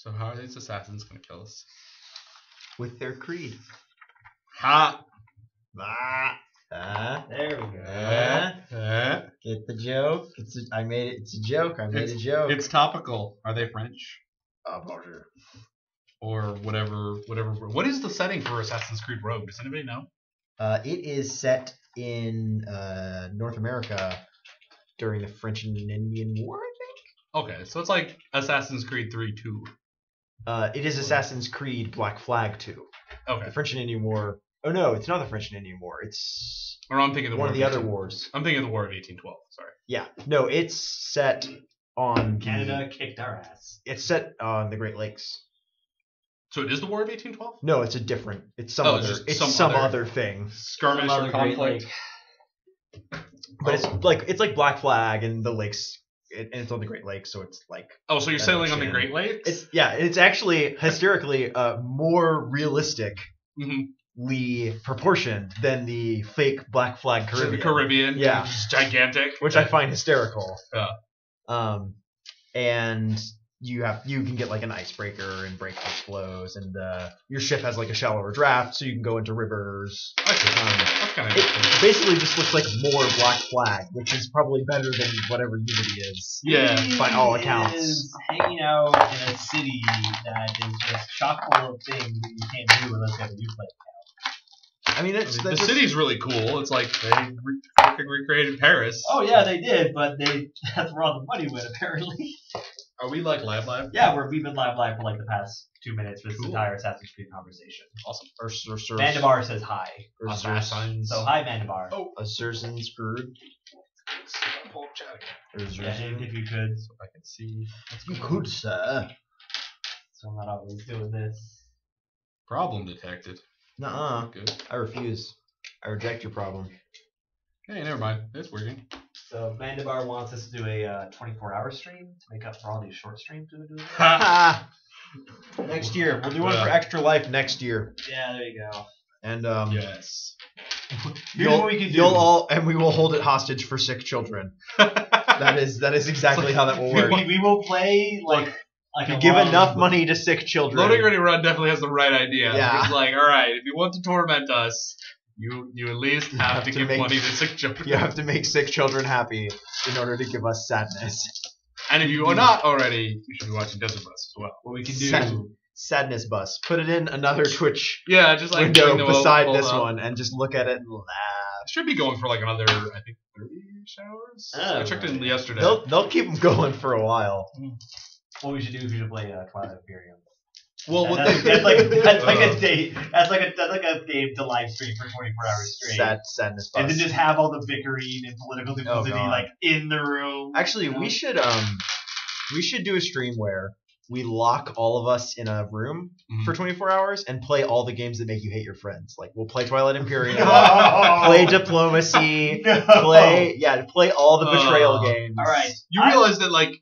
So how are these assassins going to kill us? With their creed. Ha! There we go. Get the joke? I made it. It's a joke. I made a joke. It's topical. Are they French? Bonjour. Or whatever. What is the setting for Assassin's Creed Rogue? Does anybody know? It is set in North America during the French and Indian War, I think. Okay, so it's like Assassin's Creed 3 2. It is Assassin's Creed Black Flag 2. Okay. The French and Indian War. Oh no, it's not the French and Indian War. It's I'm thinking one of the other wars. I'm thinking of the War of 1812. Sorry. Yeah. No, it's set on Canada kicked our ass. It's set on the Great Lakes. So it is the War of 1812? No, it's a different. It's some it's other. just It's some other thing. Skirmish Some or other Great conflict. But it's like Black Flag and the lakes, and it's on the Great Lakes, so it's like. Oh, so you're sailing on the Great Lakes? It's actually hysterically more realistically proportioned than the fake Black Flag Caribbean. The Caribbean, yeah, which is gigantic, which I find hysterical. Yeah. And you can get like an icebreaker and break the flows, and your ship has like a shallower draft, so you can go into rivers. That's kind of it basically just looks like more Black Flag, which is probably better than whatever Unity is. Yeah, by all accounts. Is hanging out in a city that is just chock full of things that you can't do unless you have a Uplay account. I mean, the city's really cool. It's like they fucking recreated Paris. Oh yeah, they did, but that's where all the money went apparently. Are we like live? Yeah, we've been live for like the past 2 minutes for this entire Assassin's Creed conversation. Awesome. Mandibar says hi. So hi, Mandibar. Oh, Assassin's Creed. Yeah, if you could. So I can see. You could, sir. So I'm not always doing this. Problem detected. Nuh-uh. Good. I refuse. I reject your problem. Hey, never mind. It's working. So Mandibar wants us to do a 24-hour stream to make up for all these short streams we've been doing. Next year. We'll do one for Extra Life next year. Yeah, there you go. And yes. Here's what we can do. And we will hold it hostage for sick children. that is exactly how that will work. We will play like you give enough money to sick children. Loading Ready Run definitely has the right idea. Yeah. It's like, all right, if you want to torment us, you at least have to give money to sick children. You have to make sick children happy in order to give us sadness. And if you are not already, you should be watching Desert Bus as well. What we can do... Sadness Bus. Put it in another Twitch just like window beside this one and just look at it and laugh. It should be going for like another, I think, 30-ish hours. I checked in yesterday. They'll keep them going for a while. What we should do is we should play Twilight Imperium. Well, that's like a date. That's like a game to live stream for 24 hours straight. Sadness Bus. And then just have all the bickering and political diplomacy like in the room. Actually, we should do a stream where we lock all of us in a room for 24 hours and play all the games that make you hate your friends. Like we'll play Twilight Imperium, play Diplomacy, play all the betrayal games. All right, you realize that like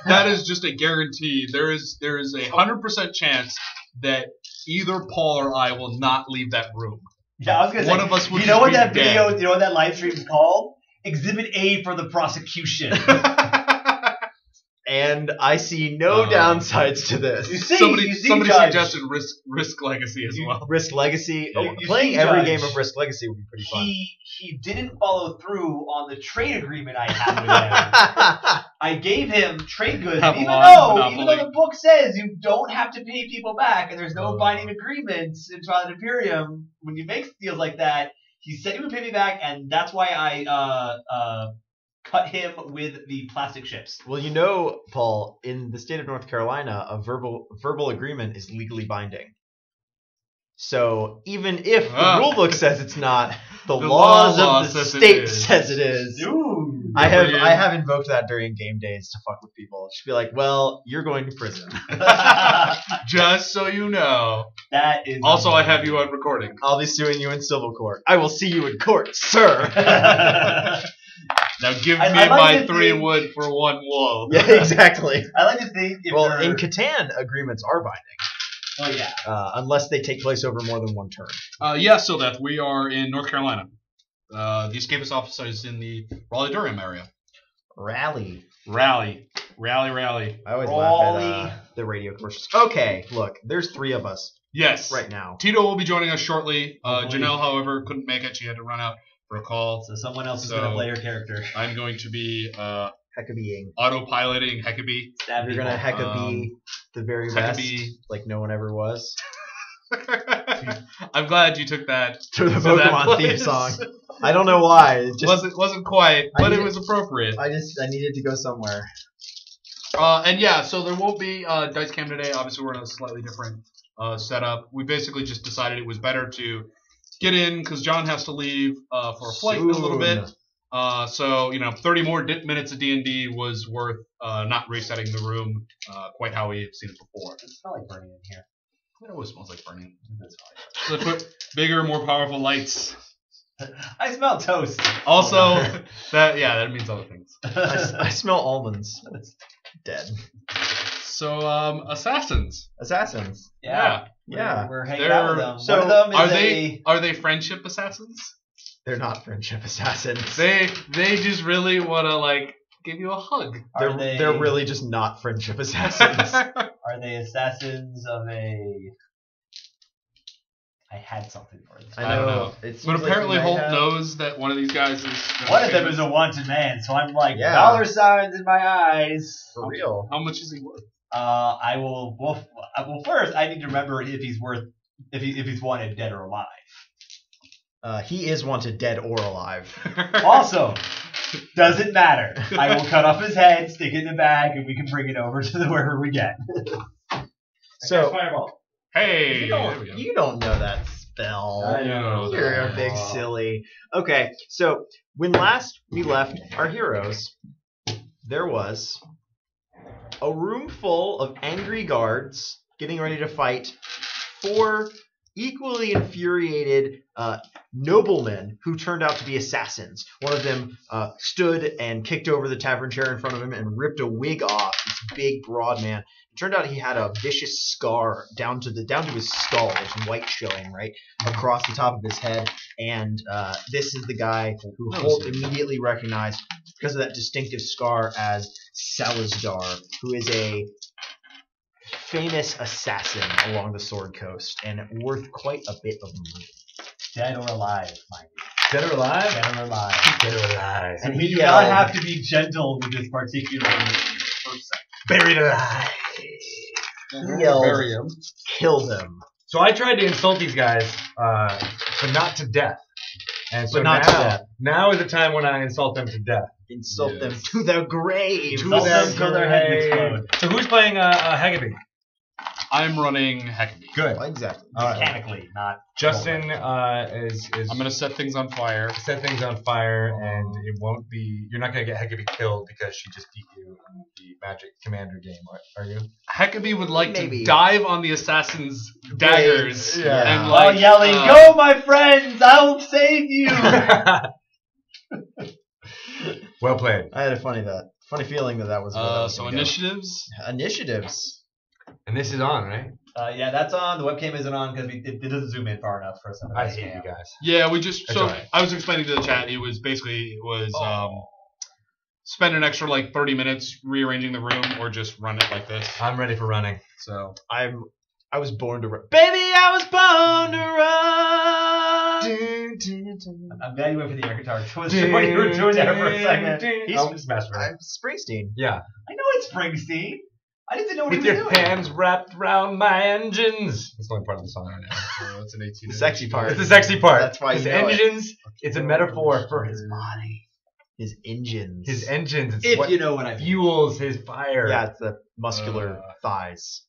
that is just a guarantee. There is a 100% chance that either Paul or I will not leave that room. Yeah, I was gonna say. One of us would. You know what that video? You know what that live stream is called? Exhibit A for the prosecution. And I see no downsides to this. Somebody suggested Risk Legacy as well. Risk Legacy. Playing every game of Risk Legacy would be pretty fun. He didn't follow through on the trade agreement I had with him. I gave him trade goods, even though the book says you don't have to pay people back, and there's no binding agreements in Twilight Imperium when you make deals like that. He said he would pay me back, and that's why I cut him with the plastic ships. Well, you know, Paul, in the state of North Carolina, a verbal agreement is legally binding. So even if the rulebook says it's not, the laws of the state says it is. Dude, I have invoked that during game days to fuck with people. Just be like, well, you're going to prison. Just so you know. That is. Also, I have you on recording. I'll be suing you in civil court. I will see you in court, sir. Now give me my 3 wood for 1 wool. Yeah, exactly. I like to think. In Catan, agreements are binding. Oh yeah. Unless they take place over more than one turn. So that we are in North Carolina. The Escapist office is in the Raleigh-Durham area. Raleigh. Rally, rally. I always laugh at the radio commercials. Okay, look, there's 3 of us. Yes. Right now. Tito will be joining us shortly. Janelle, however, couldn't make it. She had to run out for a call. So someone else is going to play her character. I'm going to be Hecabeing. Autopiloting Hekabe. You're going to Hekabe the very best, like no one ever was. I'm glad you took that to the Pokemon theme song. I don't know why. It just wasn't quite, but it was appropriate. I needed to go somewhere. And yeah, so there won't be Dice Cam today. Obviously, we're in a slightly different setup. We basically just decided it was better to get in because Jon has to leave for a flight in a little bit. So 30 more minutes of D&D was worth not resetting the room quite how we've seen it before. It smells like burning in here. It always smells like burning. So they put bigger, more powerful lights. I smell toast. Also, that means other things. I smell almonds. Dead. So, assassins. Assassins. Yeah. We're hanging out with them. So one of them are they friendship assassins? They're not friendship assassins. They just really want to give you a hug. They're really just not friendship assassins. Are they assassins of a? I had something for this. I don't know. But apparently Hoult knows that one of these guys is... One of them is a wanted man, so I'm like, dollar signs in my eyes. For real. How much is he worth? I will... Well, first, I need to remember if he's worth... If he's wanted dead or alive. He is wanted dead or alive. Also, doesn't matter. I will cut off his head, stick it in the bag, and we can bring it over to wherever we get. So... Fireball. Hey, you don't know that spell. I know. You're a big silly. Okay, so when last we left our heroes, there was a room full of angry guards getting ready to fight 4 equally infuriated noblemen who turned out to be assassins. One of them stood and kicked over the tavern chair in front of him and ripped a wig off. This big, broad man. It turned out he had a vicious scar down to his skull. There's white showing right across the top of his head. And this is the guy who Hoult immediately recognized because of that distinctive scar as Salazar, who is a famous assassin along the Sword Coast and worth quite a bit of money. Dead or alive, mind you. Dead or alive? Dead or alive. Dead or alive. And we do not have to be gentle with this particular person. Buried alive. He yelled, kill them. So I tried to insult these guys, but not to death. And so now is the time when I insult them to death. Insult them to their grave. To their head explode. So who's playing Hekabe? I'm running Hekabe. Good. Exactly. Mechanically, not. Justin is. I'm gonna set things on fire. Set things on fire, and it won't be. You're not gonna get Hekabe killed because she just beat you in the Magic Commander game, are you? Hekabe would like to dive on the assassins' daggers and while yelling, "Go, my friends! I will save you!" Well played. I had a funny feeling that was. So initiatives. Initiatives. And this is on, right? Yeah, that's on. The webcam isn't on because it doesn't zoom in far enough for us. I hate you guys. Yeah, we just I was explaining to the chat. It was spend an extra 30 minutes rearranging the room or just run it like this. I'm ready for running. So I was born to run. Baby, I was born to run. I'm glad you went for the air guitar. What you were doing there for a second. He's Master. I'm Springsteen. Yeah. I know it's Springsteen. I didn't know what he was doing. With your hands wrapped around my engines. That's the only part of the song right now. So that's an 18. The sexy part. It's the sexy part. That's why his engines. It's a metaphor for his body. His engines. His engines. It's if what you know what I mean. Fuels his fire. Yeah, it's the muscular thighs.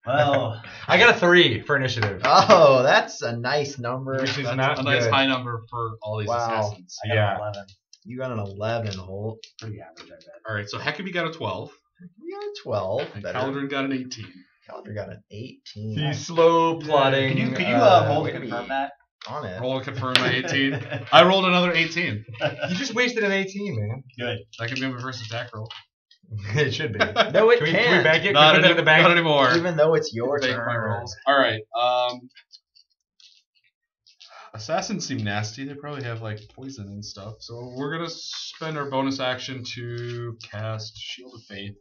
Well, I got a 3 for initiative. Oh, that's a nice number. Which is That's not a nice good. high number for all these assassins. I got an 11. You got an 11, Hoult. Pretty average, I bet. All right, so Hekabe got a 12. We got a 12. And Caledryn got an 18. Caledryn got an 18. He's slow plotting. Can you roll to confirm that? On it. Roll to confirm my 18. I rolled another 18. You just wasted an 18, man. Good. That could be my first attack roll. It should be. No, it Can can't. we bank it? Not, Can we put that in the bank? not anymore. Even though it's your Take turn. my rolls. All right. Assassins seem nasty. They probably have poison and stuff. So we're gonna spend our bonus action to cast Shield of Faith.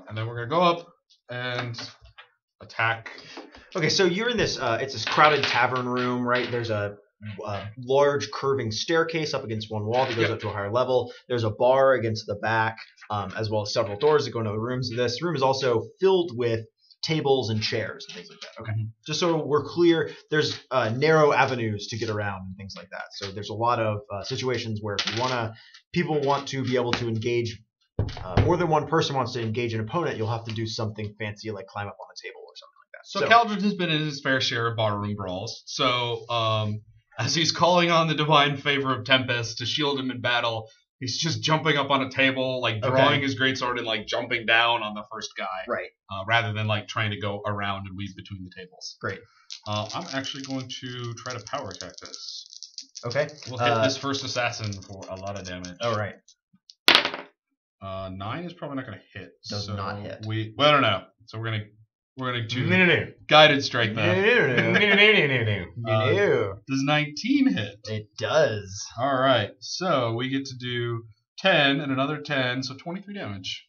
And then we're gonna go up and attack. Okay, so you're in this. It's this crowded tavern room, right? There's a large curving staircase up against one wall that goes up to a higher level. There's a bar against the back, as well as several doors that go into the rooms. This room is also filled with tables and chairs and things like that. Okay, just so we're clear, there's narrow avenues to get around and things like that. So there's a lot of situations where if you people want to be able to engage. More than one person wants to engage an opponent, you'll have to do something fancy like climb up on a table or something like that. So Caledryn has been in his fair share of barroom brawls. So as he's calling on the divine favor of Tempest to shield him in battle, he's just jumping up on a table, like drawing his greatsword and like jumping down on the first guy. Right. Rather than like trying to go around and weave between the tables. Great. I'm actually going to try to power attack this. Okay. We'll hit this first assassin for a lot of damage. Oh, right. 9 is probably not going to hit. Does not hit. Well, I don't know. So we're gonna do guided strike that. Does 19 hit? It does. All right. So we get to do 10 and another 10, so 23 damage.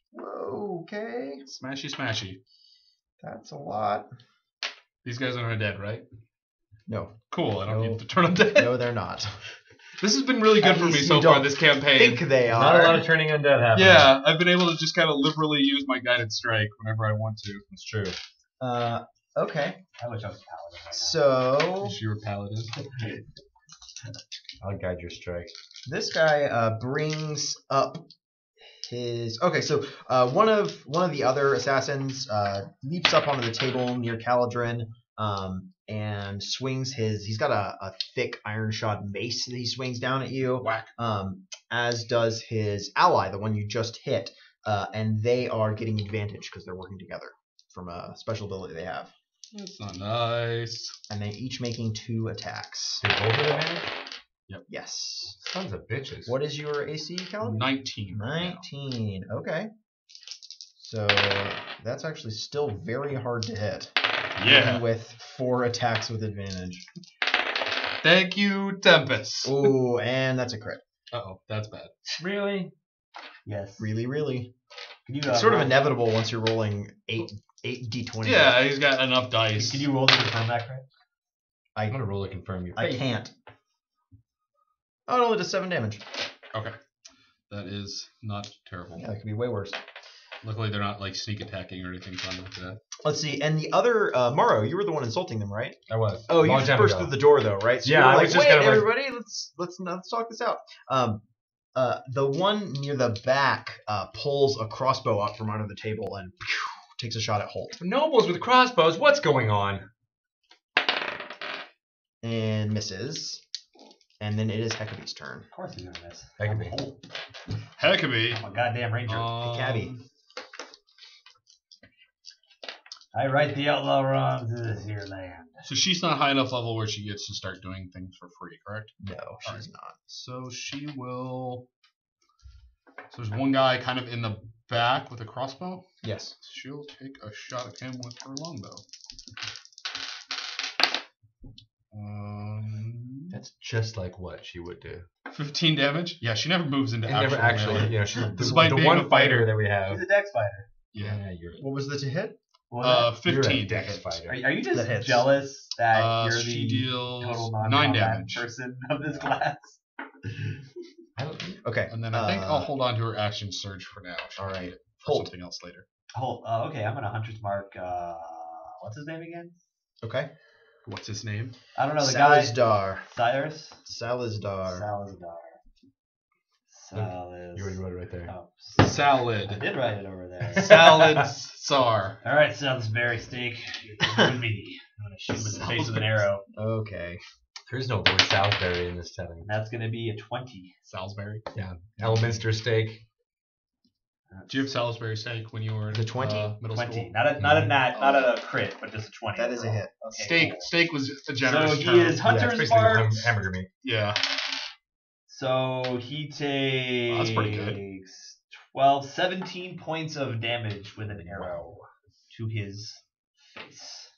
Okay. Smashy, smashy. That's a lot. These guys aren't dead, right? No. Cool. I don't need to turn them dead. No, they're not. This has been really good for me so far this campaign. I think they are. Not a lot of turning undead happening. Yeah, I've been able to just kind of liberally use my guided strike whenever I want to. That's true. Okay. I wish I was a paladin right now. So Wish you were paladin. I'll guide your strike. this guy brings up his. Okay, so one of the other assassins leaps up onto the table near Caledryn. And swings he's got a thick iron shod mace that he swings down at you. Whack. As does his ally, the one you just hit. And they are getting advantage because they're working together from a special ability they have. That's not nice. And they're each making 2 attacks. Did both of them hit? Yep. Yes. Sons of bitches. What is your AC, Caledryn? 19. 19. Okay. So that's actually still very hard to hit. Yeah. Even with 4 attacks with advantage. Thank you, Tempest. Ooh, and that's a crit. Uh-oh, that's bad. Really? Yes. Really, really. Can you, It's sort of inevitable once you're rolling 8 d20. Yeah, he's got enough dice. Can you roll to confirm that crit? I'm going to roll to confirm your I fate. can't. Oh, it only does 7 damage. Okay. That is not terrible. Yeah, that could be way worse. Luckily, they're not like sneak attacking or anything fun like that. Let's see. And the other, Maro, you were the one insulting them, right? I was. Oh, you Long just time burst ago. through the door, though, right? So Yeah, you were I like, was just wait, kind of like- everybody, let's talk this out. The one near the back pulls a crossbow up from under the table and takes a shot at Hoult. Nobles with crossbows, what's going on? And misses. And then it is Hekabe's turn. Of course he's gonna miss. Hekabe. Hekabe. I'm a goddamn ranger. Hekabe. I right the outlaw wrongs of this here land. So she's not high enough level where she gets to start doing things for free, correct? No, she's Alright. not. So she will. So there's one guy kind of in the back with a crossbow. Yes. She'll take a shot at him with her longbow. That's just like what she would do. 15 damage. Yeah, she never moves into And never actual actually, melee. you know, she's Despite the being one a fighter. fighter that we have. He's a dex fighter. Yeah. you're What was the to hit? Well, 15 a dex hit. fighter. are you That just hits. jealous that you're She the deals total 9 non-combat damage. person of this class? I don't, Okay. And then I think I'll hold on to her action surge for now. She all can right. get it for Hold. something else later. Okay, I'm gonna hunter's mark. What's his name again? Okay. What's his name? I don't know the guy. Salizdar. Cyrus. Salizdar. Salis. you already wrote it right there. Oh, I Salad. did write it over there. Salad Tsar. All right, Salisbury steak. You and me. I'm gonna shoot him in the face with an arrow. Okay. There's no word Salisbury in this setting. That's gonna be a 20. Salisbury. Yeah. Elminster steak. Did you have Salisbury steak when you were The 20? middle 20. school? Not a crit, but just a 20. That is a hit. Okay, Steak. cool. Steak was a generous So term. he is Yeah, hunter's it's basically mark. hamburger meat. Yeah. So he takes That's pretty good. 17 points of damage with an arrow to his face.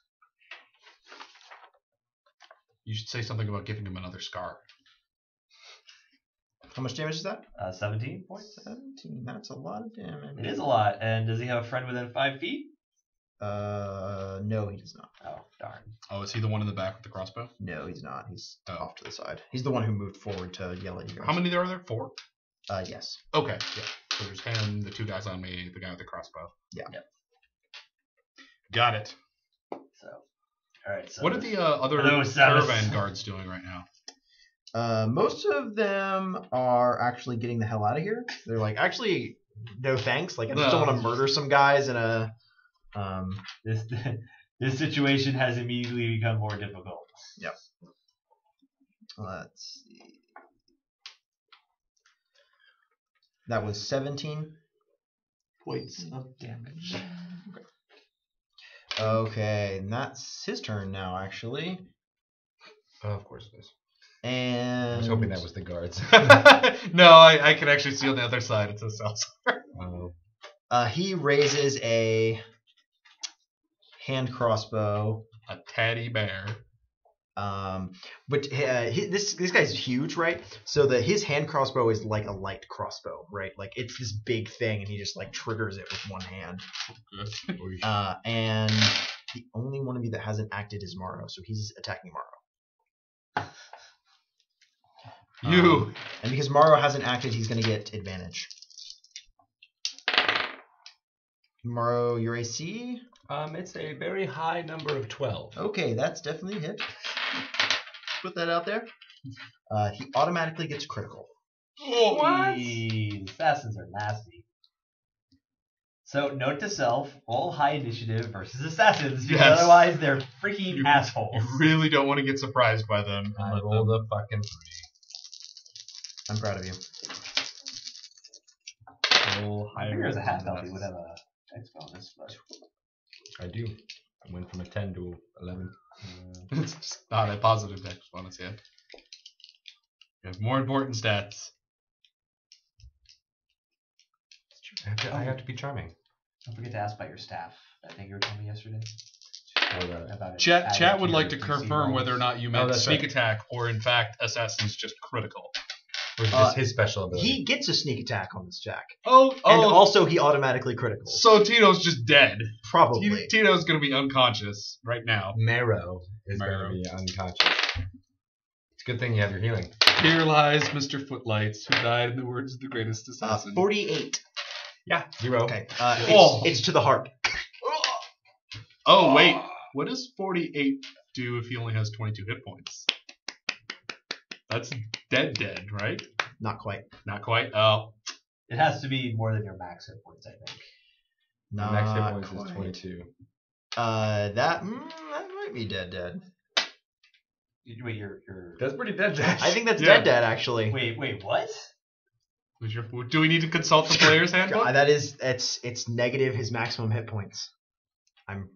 You should say something about giving him another scar. How much damage is that? 17 points. 17. That's a lot of damage. It is a lot. And does he have a friend within 5 feet? No, he does not. Oh, darn. Oh, is he the one in the back with the crossbow? No, he's not. He's off to the side. He's the one who moved forward to yell at you guys. How many are there? 4? Yes. Okay, yeah. So there's him, the 2 guys on me, the guy with the crossbow. Yeah. Yep. Got it. So, all right. So what are the other Samus. caravan guards doing right now? Most of them are actually getting the hell out of here. They're like, actually, no thanks. Like, I just don't want to murder some guys in a. This situation has immediately become more difficult. Yep. Let's see. That was 17 points of damage. Okay, and that's his turn now, actually. Oh, of course it is. And I was hoping that was the guards. No, I can actually see on the other side. It's a Salazar. He raises a hand crossbow. A teddy bear. But this guy's huge, right? So his hand crossbow is like a light crossbow, right? Like it's this big thing, and he just like triggers it with one hand. And the only one of you that hasn't acted is Maro, so he's attacking Maro. And because Maro hasn't acted, he's going to get advantage. Maro, your AC? It's a very high number of 12. Okay, that's definitely a hit. Put that out there. He automatically gets critical. What? Assassins are nasty. So, note to self, roll high initiative versus assassins, because otherwise they're freaking assholes. You really don't want to get surprised by them. I rolled a fucking 3. I'm proud of you. I figure as a half elf, he would have a X bonus, but I do. I went from a 10 to 11. It's not a positive X bonus yet. You have more important stats. I have to be charming. Don't forget to ask about your staff. I think you were telling me yesterday. About it. Chat would like to confirm whether or not you meant sneak right. attack or, in fact, assassin's just critical. Or just his special ability. He gets a sneak attack on this Jack. And also he automatically critical. So Tito's just dead. Probably. Tito's going to be unconscious right now. Maro is going to be unconscious. It's a good thing you have your healing. Here lies Mr. Footlights, who died in the words of the greatest assassin. 48. Yeah, 0. Okay. It's to the heart. Oh, wait. What does 48 do if he only has 22 hit points? That's dead, right? Not quite. Not quite. Oh. It has to be more than your max hit points, I think. Not max hit points quite. is 22. That might be dead. Wait, you're... That's pretty dead, Jack. I think that's dead, actually. Wait, what? Do we need to consult the player's handbook? It's negative his maximum hit points. I'm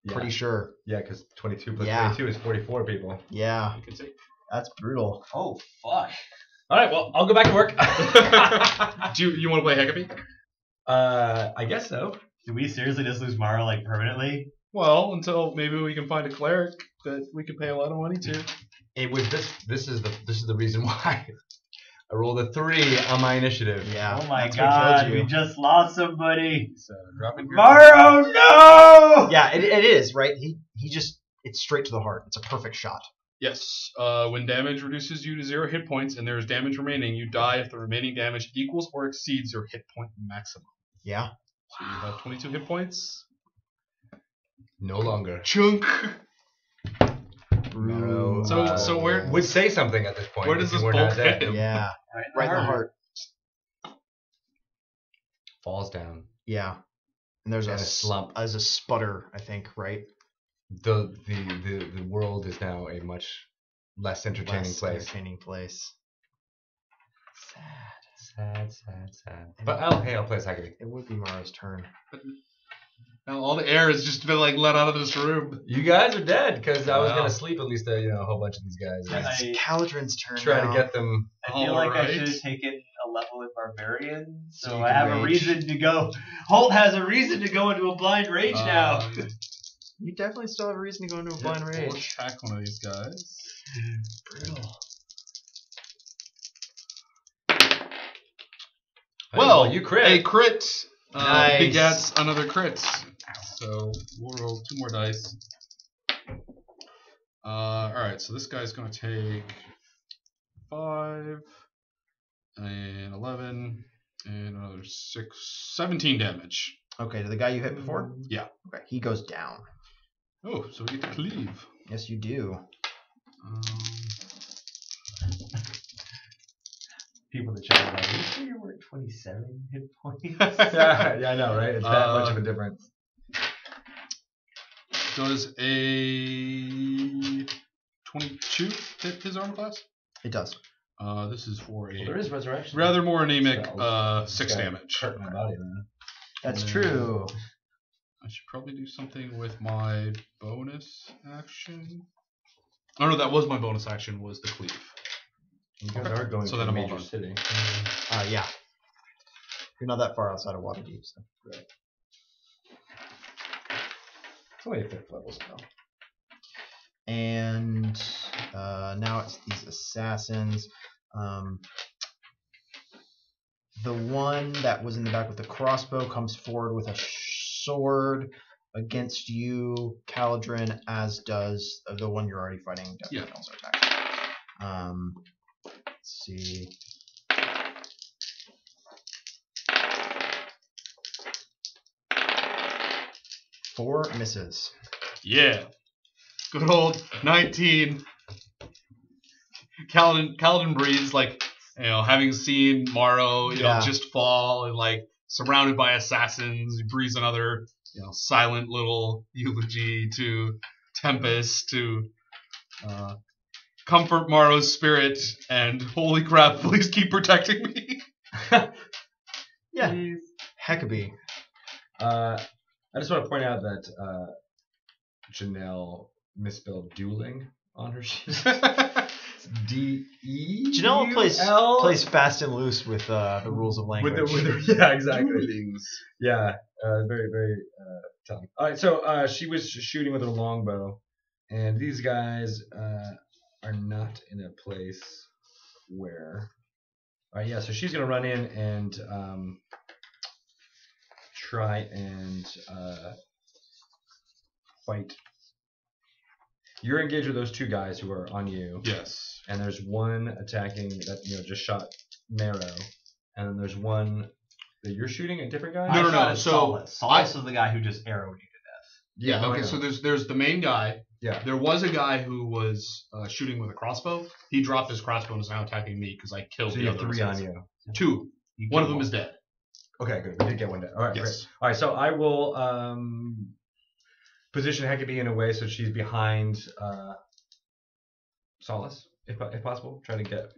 pretty sure. Yeah, because 22 plus 22 is 44 people. Yeah. You can see. That's brutal. Oh, fuck. All right, well, I'll go back to work. Do you want to play Hekabe? I guess so. Do we seriously just lose Maro, like, permanently? Well, until maybe we can find a cleric that we can pay a lot of money to. It was this is the reason why I rolled a 3 on my initiative. Yeah. Oh my god, we just lost somebody. So dropping Maro, no! Yeah, it is, right? He just, it's straight to the heart. It's a perfect shot. Yes. When damage reduces you to 0 hit points and there is damage remaining, you die if the remaining damage equals or exceeds your hit point maximum. Yeah. So you have 22 hit points. No longer. Chunk. Maro, So where would say something at this point. Where does this bolt hit him? Yeah. Right in the heart. Falls down. Yeah. And there's a slump. As a sputter, I think, right? The world is now a much less entertaining place. Sad. But I'll play Hekabe. It would be Maro's turn. Now all the air has just been like let out of this room. You guys are dead because I was gonna sleep at least a whole bunch of these guys. It's Caledryn's turn. Try now. to get them. I feel like I should have taken a level in Barbarian, so I have a reason to go. Hoult has a reason to go into a blind rage now. You definitely still have a reason to go into a blind rage. We'll attack one of these guys. Brutal. Well, you crit. A crit Nice. begets another crit. So we'll roll 2 more dice. Alright, so this guy's going to take 5 and 11 and another 6, 17 damage. Okay, to the guy you hit before? Yeah. Okay, he goes down. Oh, so we get to cleave. Yes, you do. People in the chat are like, "You sure you were at 27 hit points?" Yeah, I know, right? It's that much of a difference. Does a 22 hit his armor class? It does. This is for a There is resurrection. rather more anemic Spells. 6 It's got damage. Hurt my body, man. That's true. I should probably do something with my bonus action. Oh no, that was my bonus action, was the cleave. You guys are going So to then a I'm all major done. city. Yeah. You're not that far outside of Waterdeep, so. It's only a 5th level spell. And now it's these assassins. The one that was in the back with the crossbow comes forward with a sword against you, Caledryn, as does the one you're already fighting. Yeah. Also attacks. Let's see. Four misses. Yeah. Good old 19. Caledryn breathes like, having seen Maro, just fall and like surrounded by assassins. He breathes another, silent little eulogy to Tempest to comfort Maro's spirit and holy crap, please keep protecting me. Yeah. Hekabe. I just want to point out that Janelle misspelled dueling on her sheet. D-E. Janelle plays fast and loose with the rules of language. Yeah, exactly. Yeah, very, very telling. All right, so she was shooting with her longbow, and these guys are not in a place where. All right, yeah, so she's gonna run in and try and fight. You're engaged with those 2 guys who are on you. Yes. And there's one attacking that just shot Maro, and then there's one that you're shooting a different guy. No. So Solace is the guy who just arrowed you to death. Yeah. I Okay. know. So there's the main guy. Yeah. There was a guy who was shooting with a crossbow. He dropped his crossbow and is now attacking me because I killed So the you have other 3 on assassins. you. 2. One of them is dead. Okay, good. We did get one down. All right, Yes. great. All right, so I will position Hekabe in a way so she's behind Solace, if possible. Try to get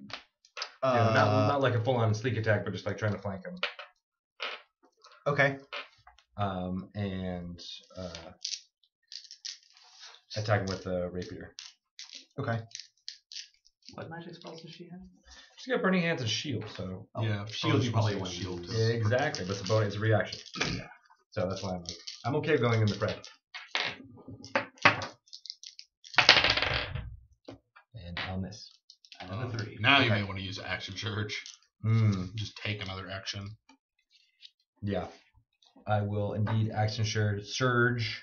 not like a full-on sneak attack, but just like trying to flank him. Okay. And attack him with the rapier. Okay. What magic spells does she have? She's got burning hands and shield, so Yeah. Shield you probably want want shield. to use. exactly. But it's a bonus, it's a reaction. Yeah. So that's why I'm okay going in the fray. And I'll miss. Another 3. Now you may want to use action surge. Just take another action. Yeah. I will indeed action surge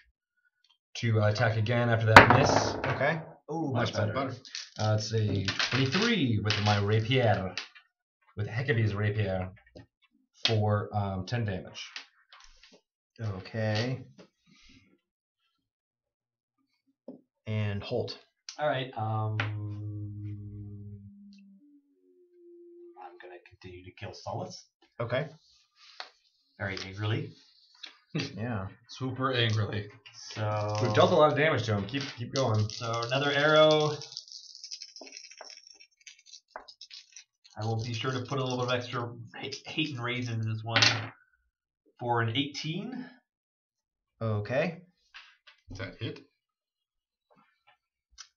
to attack again after that miss. Okay. Oh, Much better. It's a 23 with my rapier, with Hekabe's rapier, for 10 damage. Okay. And Hoult. All right. I'm gonna continue to kill Solace Okay. very angrily. Yeah. Super angrily. So We've dealt a lot of damage to him. Keep going. So another arrow. I will be sure to put a little bit of extra hate and rage into this one for an 18. Okay. Does that hit?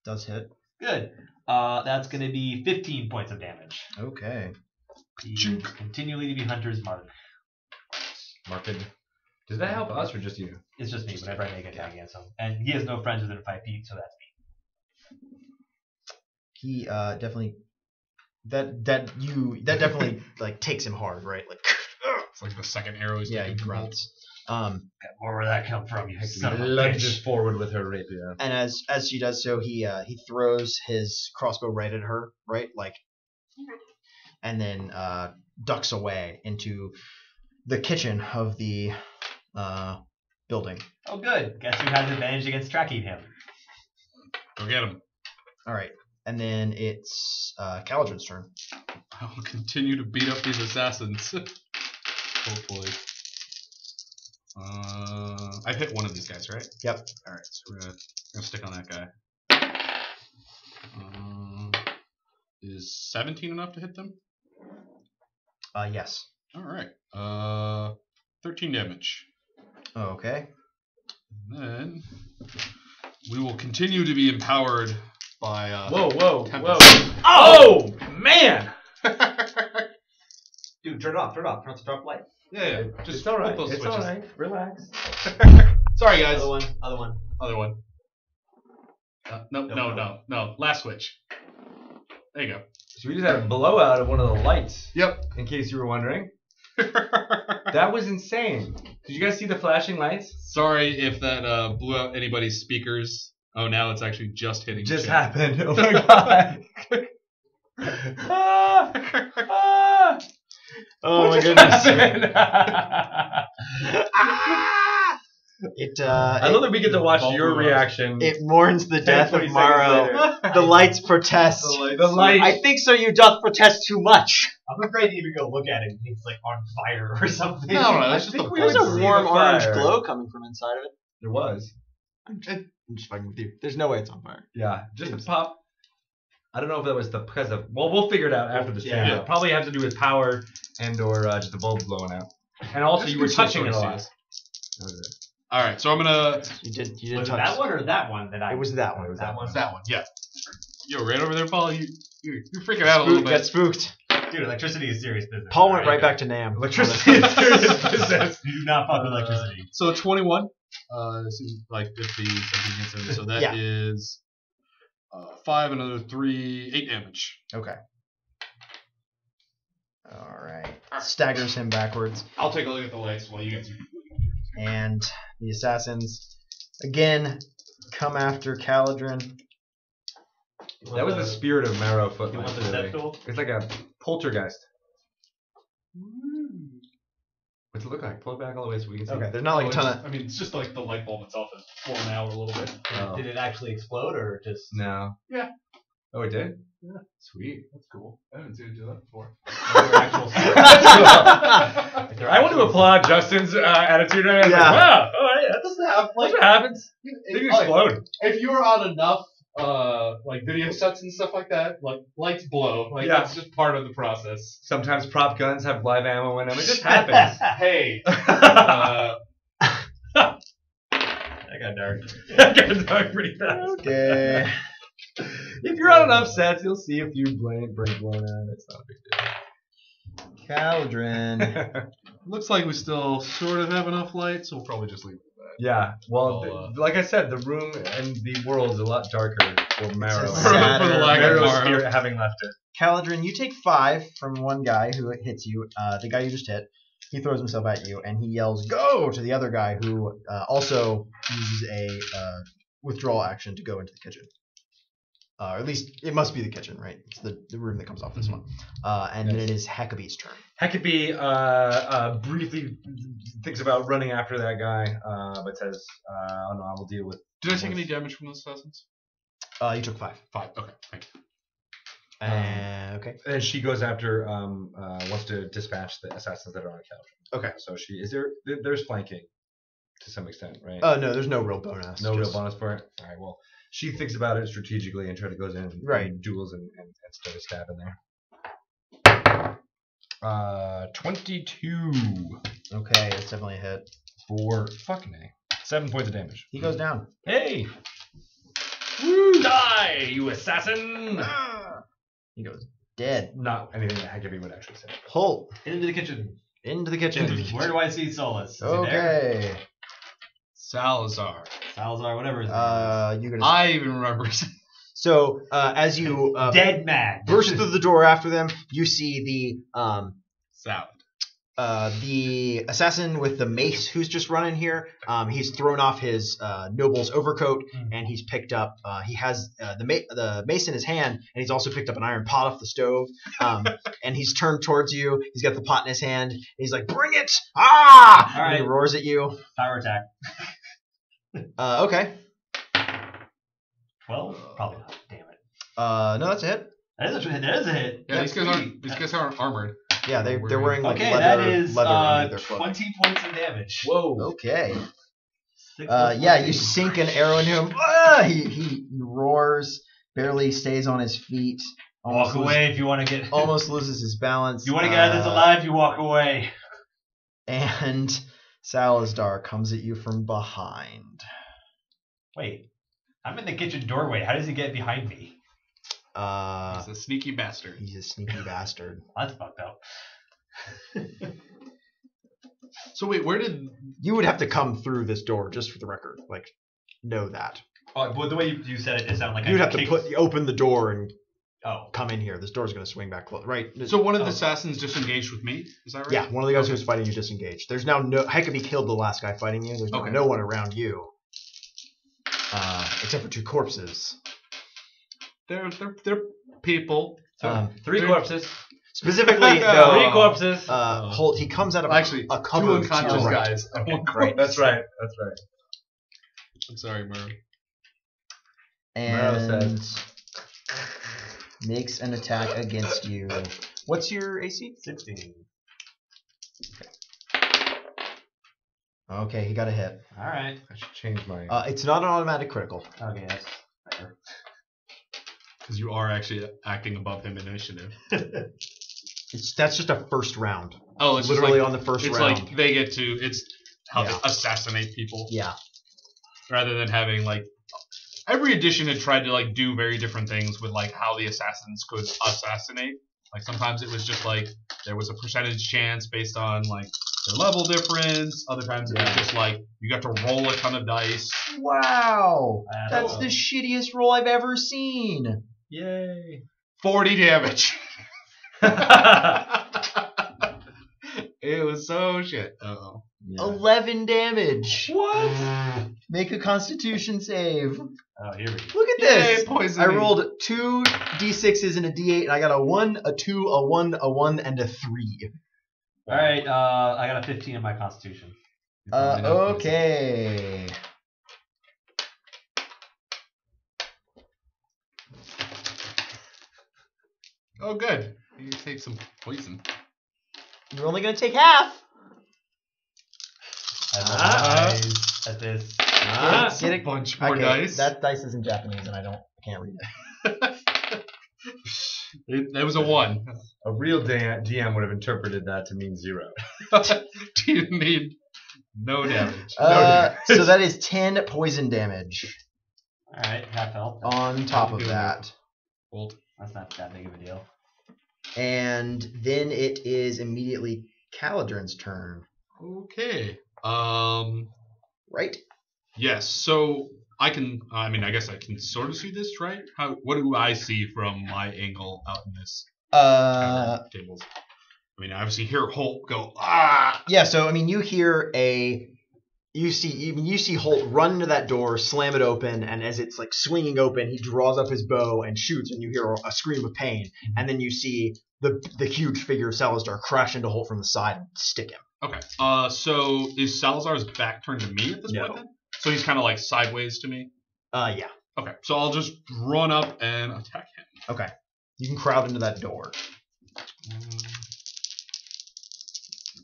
Does hit. Good. That's going to be 15 points of damage. Okay. He is continually to be Hunter's Mark. Marked. Does that help us or just you? It's just me whenever I make an attack against him. And he has no friends within 5 feet, so that's me. He definitely that definitely like takes him hard, right? Like It's like the second arrow he's Yeah, he taking from Hoult. grunts. Where did that come from, you son of a Lunges bitch? forward with her rapier. And as she does so, he throws his crossbow right at her, right, like, and then ducks away into the kitchen of the building. Oh, good. Guess who has advantage against tracking him? Go get him. All right, and then it's Caledryn's turn. I will continue to beat up these assassins. Hopefully. I've hit one of these guys, right? Yep. All right, so we're gonna stick on that guy. Is 17 enough to hit them? Yes. All right. 13 damage. Okay. And then we will continue to be empowered by. Whoa! Tempest. Oh man! Dude, turn it off. Turn it off the drop light. Yeah. Just It's all right. flip those It's switches. all right. Relax. Sorry, guys. Other one. Other one. No. Last switch. There you go. So we just had a blowout of one of the lights. Yep. In case you were wondering, that was insane. Did you guys see the flashing lights? Sorry if that blew out anybody's speakers. Oh, now it's actually just hitting. Just the happened. Oh my god. Oh my goodness. I love that we get to watch your reaction. It mourns the death of 20 seconds Maro. later. The lights protest. The lights. I think so. You doth protest too much. I'm afraid to even go look at it. It's like on fire or something. No, that's just think a we There's would a see warm the orange fire. glow coming from inside of it. There was. I'm just fucking with you. There's no way it's on fire. Yeah, just a pop. I don't know if that was because of. Well, we'll figure it out after the stream. Yeah. It probably has to do with power and or just the bulb blowing out. And also, Just you were do some touching it a sort lot. of All right, so I'm gonna. You did Was it touch. that one or that one that I? It was that one. It was that one. It's that one. Yeah. Yo, right over there, Paul. You're freaking out a little bit. Get spooked. Dude, electricity is serious business. Paul went right back to Nam. Electricity is serious business. You do not fuck with electricity. So 21. Seems like 50 something hits him. So that is 5, another 3, 8 damage. Okay. All right. Staggers him backwards. I'll take a look at the lights while you guys. And the assassins again come after Caledryn. That was the spirit of Maro foot. You want the step tool? It's like a poltergeist. What's it look like? Pull it back all the way so we can see. Okay, there's not like a ton of. I mean, it's just like the light bulb itself is blown out a little bit. Oh. Did it actually explode or just? No. Yeah. Oh, it did? Yeah. Sweet. That's cool. I haven't seen it do that before. I want to applaud Justin's attitude. I was Yeah. like, wow. Oh, yeah. That doesn't have That's what happens. Things explode. If you're on enough like video sets and stuff like that, like lights blow. Like Yeah. that's just part of the process. Sometimes prop guns have live ammo in them. It just happens. Hey. That got dark. That got dark pretty fast. Okay. If you're on enough sets, you'll see a few brain blown out. It's not a big Caledryn. deal. Looks like we still sort of have enough light, so we'll probably just leave it at that. Yeah. Well, Well, like I said, the room and the world is a lot darker for Maro. It's sadder. For the lack of Maro's Maro. spirit having left it. Caledryn, you take 5 from one guy who hits you. The guy you just hit. He throws himself at you, and he yells, "Go!" to the other guy who also uses a withdrawal action to go into the kitchen. Or at least, it must be the kitchen, right? It's the room that comes off this one. And then it is Hekabe's turn. Hekabe briefly thinks about running after that guy, but says, "Oh no, I will deal with." Did I take any damage from those assassins? You took 5. 5. Okay, thank you. Okay. And she goes after, wants to dispatch the assassins that are on Caledryn. Okay. So there's flanking to some extent, right? No, there's no real bonus. No just- real bonus for it. All right. Well, she thinks about it strategically and tries to goes in, and duels and start a stab in there. 22 Okay, that's definitely a hit. for fucking A. 7 points of damage. He goes down. Hey! Woo! Die, you assassin! He goes dead. Not anything that Hekabe would actually say. Hoult Into the kitchen. into the kitchen. Where do I see Solus? Is he there? Okay. Salazar. Salazar, whatever his name You're gonna. I even remember. So as you is. Dead man. burst through the door after them, you see the Salad. The assassin with the mace who's just running here, he's thrown off his noble's overcoat and he's picked up. He has the mace in his hand, and he's also picked up an iron pot off the stove. And he's turned towards you. He's got the pot in his hand. And he's like, "Bring it! Ah!" All right. And he roars at you. Power attack. Okay. 12? Probably not. Damn it. No, that's a hit. That is a hit. Yeah, these guys aren't armored. Yeah, they're wearing like Okay, leather. that is leather under their clothing. 20 points of damage. Whoa. Okay. 6 plus Yeah, 20. you sink an arrow into him. Ah! He roars, barely stays on his feet. Walk away if you want to get. Almost loses his balance. You want to get out of this alive, you walk away. And Salazar comes at you from behind. Wait, I'm in the kitchen doorway. How does he get behind me? He's a sneaky bastard. He's a sneaky bastard. That's fucked up. So wait, where did... You would have to come through this door, just for the record. Like, know that. Oh, but the way you said it sounded like You'd have to open the door and Oh. come in here. This door's going to swing back closed. Right. So one of the assassins disengaged with me? Is that right? Yeah, one of the guys who was fighting you disengaged. There's now no... Hekabe killed the last guy fighting you. There's no one around you. Except for 2 corpses. They're people. So, 3 corpses. Specifically, 3 corpses. Hoult, he comes out of a cover 2 to your unconscious right. guys. Okay, great. That's right. I'm sorry, Maro. And Maro says. Makes an attack against you. What's your AC? 16. Okay, he got a hit. All right. I should change my. It's not an automatic critical. Okay, that's better. Because you are actually acting above him in initiative. That's just a first round. Oh, it's literally just on the first it's round. like they get to. It's how Yeah. they assassinate people. Yeah. Rather than having like every edition had tried to like do very different things with like how the assassins could assassinate. Like sometimes it was just like there was a percentage chance based on like their level difference. Other times it was just like you got to roll a ton of dice. Wow. That's That's the shittiest roll I've ever seen. Yay. 40 damage. It was so shit. Uh-oh. Yeah. 11 damage. What? Make a Constitution save. Oh, here we go. Look at Yay, this. poisoning. I rolled 2 d6s and a d8, and I got a 1, a 2, a 1, a 1, and a 3. All right, I got a 15 in my Constitution. Okay. Oh, good. You take some poison. You're only going to take half. At this. Get a bunch more okay, dice. That dice is in Japanese, and I can't read it. It was a 1. A real DM would have interpreted that to mean 0. You need no damage. So that is 10 poison damage All right, half health. on top of that. Hoult. That's not that big of a deal. And then it is immediately Caledryn's turn. Okay. Right? Yes. So I can. I mean, I guess I can sort of see this, right? What do I see from my angle out in this tables? I mean, I obviously hear Hoult go ah. Yeah. So I mean, you see Hoult run into that door, slam it open, and as it's like swinging open, he draws up his bow and shoots, and you hear a scream of pain, and then you see the huge figure of Salazar crash into Hoult from the side and stick him. Okay. So is Salazar's back turned to me at this point then? So he's kind of like sideways to me? Yeah. Okay. So I'll just run up and attack him. Okay. You can crowd into that door.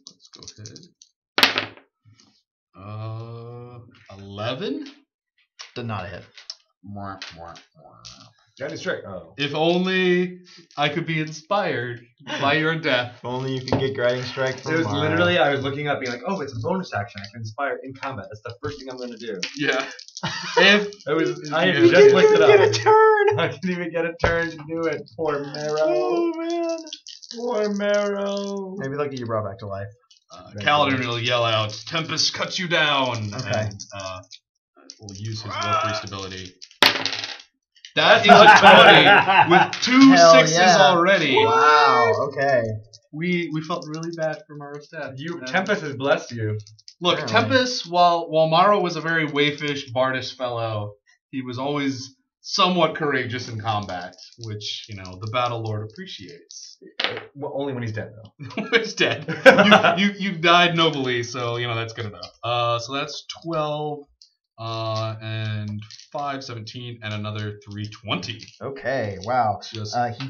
Let's go ahead. 11? Did not hit. That is right. Oh. If only I could be inspired by your death. If only you could get Guiding Strike from It was Maro. literally, I was looking up being like, oh, it's a bonus action. I can inspire in combat. That's the first thing I'm going to do. Yeah. If I You just didn't looked even it get up. a turn! I didn't even get a turn to do it. Poor Maro. Oh, man. Poor Maro. Maybe they'll get you brought back to life. Caledryn will yell out, "Tempest cuts you down!" Okay. And will use his Will Priest ability. That is a 20 with 2 Hell 6s yeah. already. Wow, okay. we felt really bad for Maro's death. Tempest has blessed you. Look, Apparently. Tempest, while Maro was a very wayfish, bardish fellow, he was always somewhat courageous in combat, which, the Battle Lord appreciates. Well, only when he's dead, though. He's dead. You died nobly, so, that's good enough. So that's 12, and 5, 17, and another 320. Okay, wow. Just He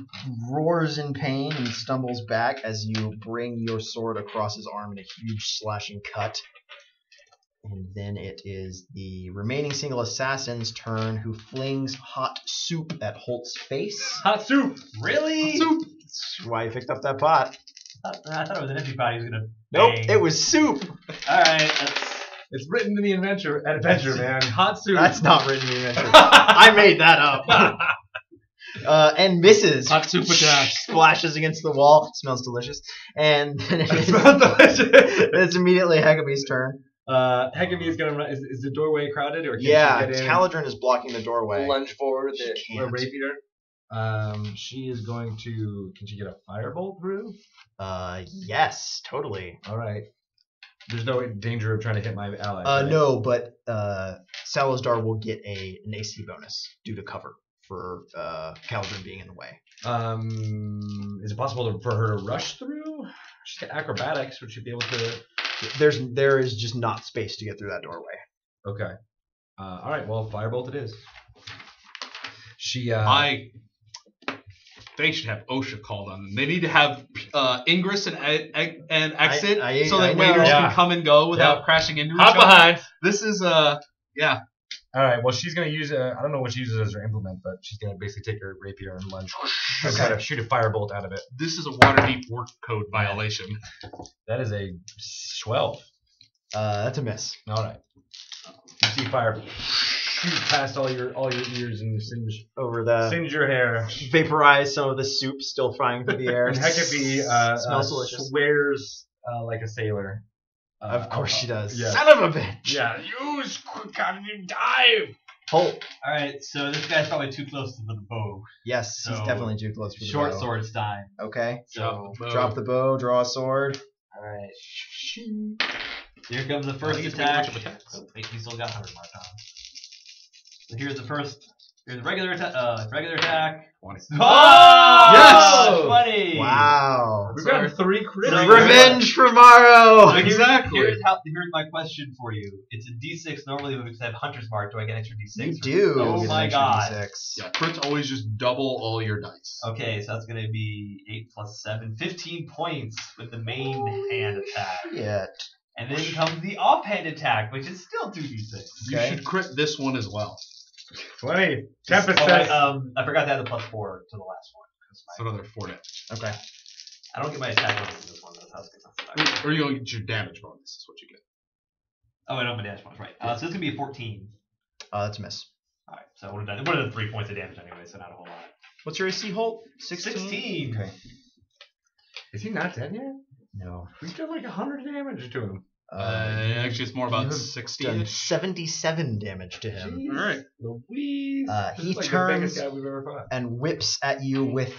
roars in pain and stumbles back as you bring your sword across his arm in a huge slashing cut. And then it is the remaining single assassin's turn, who flings hot soup at Hoult's face. Hot soup! Really? Hot soup! That's why he picked up that pot. I thought it was an empty pot he was gonna. Nope, bang. it was soup. All right. It's written in the adventure, man. Hot soup. That's not written in the adventure. I made that up. And misses. Hot soup attack. Splashes against the wall. Smells delicious. And then It smells delicious. it's immediately Hecabe's turn. Hekabe is gonna run. Is the doorway crowded, or can Yeah, she get in? Caledryn is blocking the doorway. Lunge forward with She a can't. rapier. She is going to. Can she get a firebolt through? Yes, totally. All right. There's no danger of trying to hit my ally. right? No, but Salazar will get an AC bonus due to cover for Caledryn being in the way. Is it possible for her to rush through? She's got acrobatics. Would she be able to? There is just not space to get through that doorway. Okay. All right. Well, firebolt it is. She. They should have OSHA called on them. They need to have ingress and exit so that I know. waiters Yeah. can come and go without Yeah. crashing into Hop each other. behind. This is yeah. All right. Well, she's gonna use. I don't know what she uses as her implement, but she's gonna basically take her rapier and lunge. Okay. Kind of shoot a firebolt out of it. This is a Waterdeep work code violation. That is a 12. That's a miss. All right. You see fire shoot past all your ears and singe your hair. Vaporize some of the soup still flying through the air. And Hekabe smells delicious. swears like a sailor. Of course she does. Yeah. Son of a bitch. Yeah. Use quick and dive. Holt. All right. So this guy's probably too close to the bow. Yes, he's So, definitely too close for the Short bow. sword's time. Okay. So Drop the bow, draw a sword. all right. Here comes the first think it's attack. making a bunch of attacks. Oh, wait, he still got 100 mark on. So here's the first. Here's the regular attack. Regular attack. 20. Oh! Yes! 20. Wow. We've got 3 crits. So Revenge for Maro. So Exactly. Here's my question for you. It's a D6 normally when we have Hunter's Mark. Do I get an extra D6? You do. Oh get an my extra god. D6. Yeah, crits always just double all your dice. Okay, so that's going to be 8 plus 7. 15 points with the main hand attack. Yeah. And then comes the offhand attack, which is still 2d6. You Okay. should crit this one as well. 20. Tempest Oh, says. I forgot to add the plus 4 to the last one. It's another 4 damage. Okay. I don't get my attack bonus in this one. That's how it's going to Or you're going to get your damage bonus, is what you get. Oh, I don't have my damage bonus, right. So this is going to be a 14. That's a miss. Alright, so I would have done 3 points of damage anyway, so not a whole lot. What's your AC, Holt? 16. Okay. Is he not dead yet? No. We've done like 100 damage to him. Actually, it's more about you have 60. done 77 damage to him. Jeez. All right. Louise. He This is like turns- the biggest guy we've ever fought. And whips at you with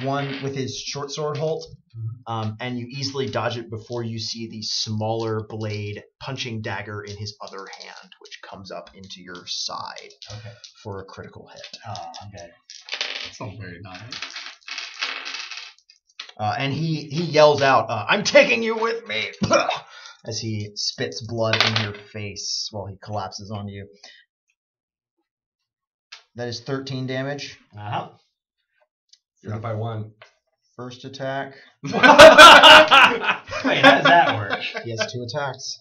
one with his short sword, Holt, and you easily dodge it before you see the smaller blade punching dagger in his other hand, which comes up into your side Okay. for a critical hit. Oh, I'm dead. That's not very nice. And he yells out, "I'm taking you with me!" as he spits blood in your face while he collapses on you. That is 13 damage. Uh-huh. You're up by 1. First attack. Wait, how does that work? He has 2 attacks.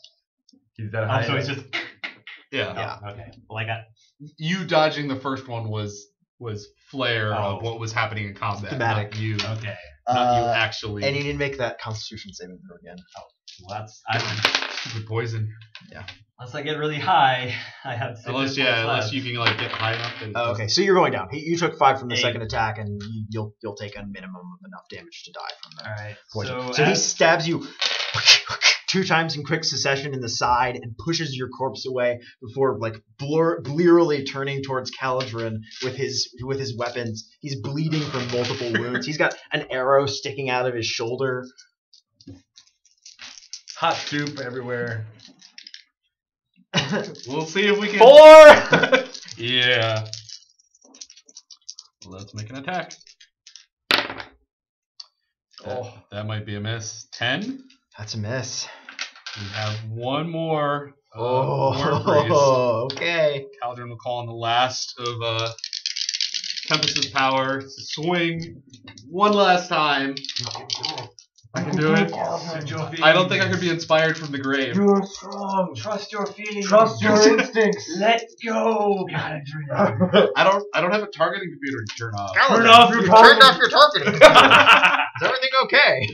He's that Oh, high. so it's just... Yeah. Yeah. Okay. Well, I got... You dodging the first one was flair Oh. of what was happening in combat. Thematic. Not you. Okay. Not you actually. And he didn't make that Constitution saving throw again. Well, that's... Stupid poison. Unless I get really high, I have... Unless you can like get high enough. That Oh, okay, so you're going down. You took 5 from the 8. second attack, and you'll take a minimum of enough damage to die from that Alright, poison. so... So he as- stabs you 2 times in quick succession in the side and pushes your corpse away before like blearily turning towards Caledryn with his weapons. He's bleeding from multiple wounds. He's got an arrow sticking out of his shoulder. Hot soup everywhere. We'll see if we can. 4. Yeah. Let's make an attack. That might be a miss. 10. That's a miss. We have one more. Okay. Caledryn will call on the last of Tempest's power to swing one last time. I can do it. I don't think I could be inspired from the grave. You're strong. Trust your feelings. Trust your instincts. Let go, Caledryn. I don't have a targeting computer to turn off. Turn off your targeting. Is everything okay?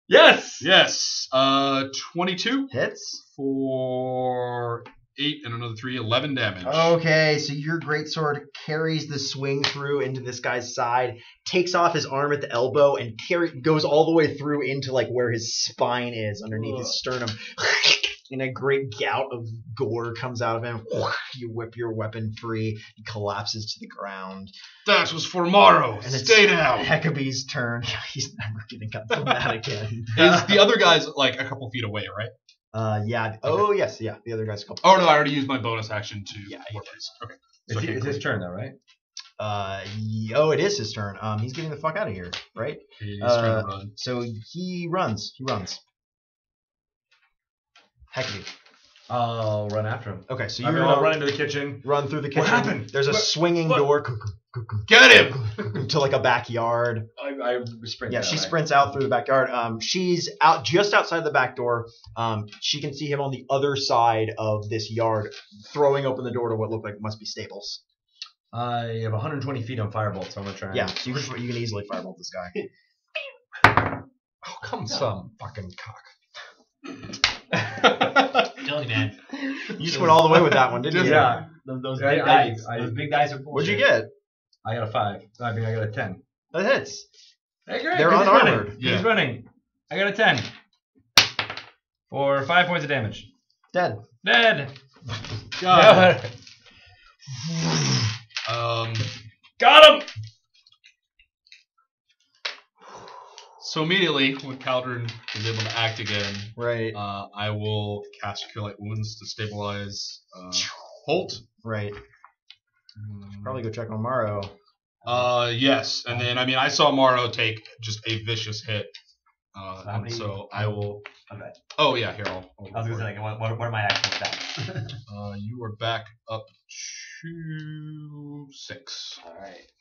Yes. Yes. 22 Hits. for 8 and another 3, 11 damage. Okay, so your greatsword carries the swing through into this guy's side, takes off his arm at the elbow, and goes all the way through into like where his spine is, underneath his sternum. And a great gout of gore comes out of him. You whip your weapon free. He collapses to the ground. That was for Maro. And Stay down. Hecabe's turn. He's never getting up from that again. Is the other guy's like a couple feet away, right? Yeah. Oh, yes. Yeah. The other guy's a couple. Oh, no, I already used my bonus action to. Yeah, warp this. Okay. It's his turn though, right? It is his turn. He's getting the fuck out of here, right? He's trying to run. So he runs. Hecabe. I'll run after him. Okay, so I'm you're gonna run into the kitchen. run through the kitchen. What happened? There's a swinging what? door. Get him! To like a backyard. I sprint. Yeah, that she way. sprints out through the backyard. She's out just outside the back door. She can see him on the other side of this yard, throwing open the door to what look like must be stables. I have 120 feet on firebolt, so I'm gonna try. Yeah, so you can easily firebolt this guy. Oh, come some fucking cock. Jelly man. You just went all the way with that one, didn't you? Yeah. Those I- big I- dice. I- Those big dice are What'd you bullshit. get? I got a 5. I mean, I got a 10. That hits. Hey, great. They're He's unarmored. running. Yeah. He's running. I got a 10. For 5 points of damage. Dead. Dead. God. Got him. So immediately, when Caledryn is able to act again, Right. I will cast Cure Light Wounds to stabilize Hoult. Right. Probably go check on Maro. Yes, and then I saw Maro take just a vicious hit, and so I will. Okay. Oh yeah, here I'll I was gonna say, like, what are my actual stats? you are back up to 6. All right.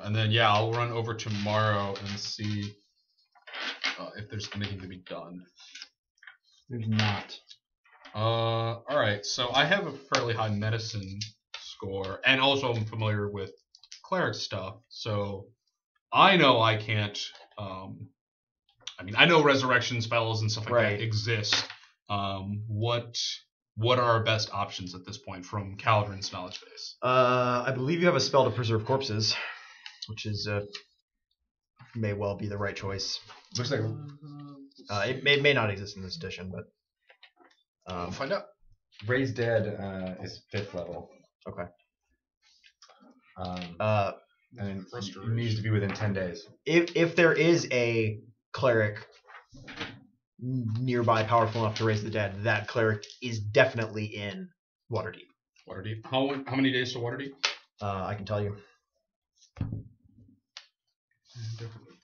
And then yeah, I'll run over to Maro and see if there's anything to be done. There's not. All right, so I have a fairly high medicine score, and also I'm familiar with cleric stuff, so I know I can't. I know resurrection spells and stuff like that exist. What are our best options at this point from Caledryn's knowledge base? I believe you have a spell to preserve corpses, which is may well be the right choice. Looks like It may not exist in this edition, but We'll find out. Raise Dead is 5th level. Okay. And it needs to be within 10 days. If there is a cleric nearby powerful enough to raise the dead, that cleric is definitely in Waterdeep. Waterdeep. How many days to Waterdeep? I can tell you.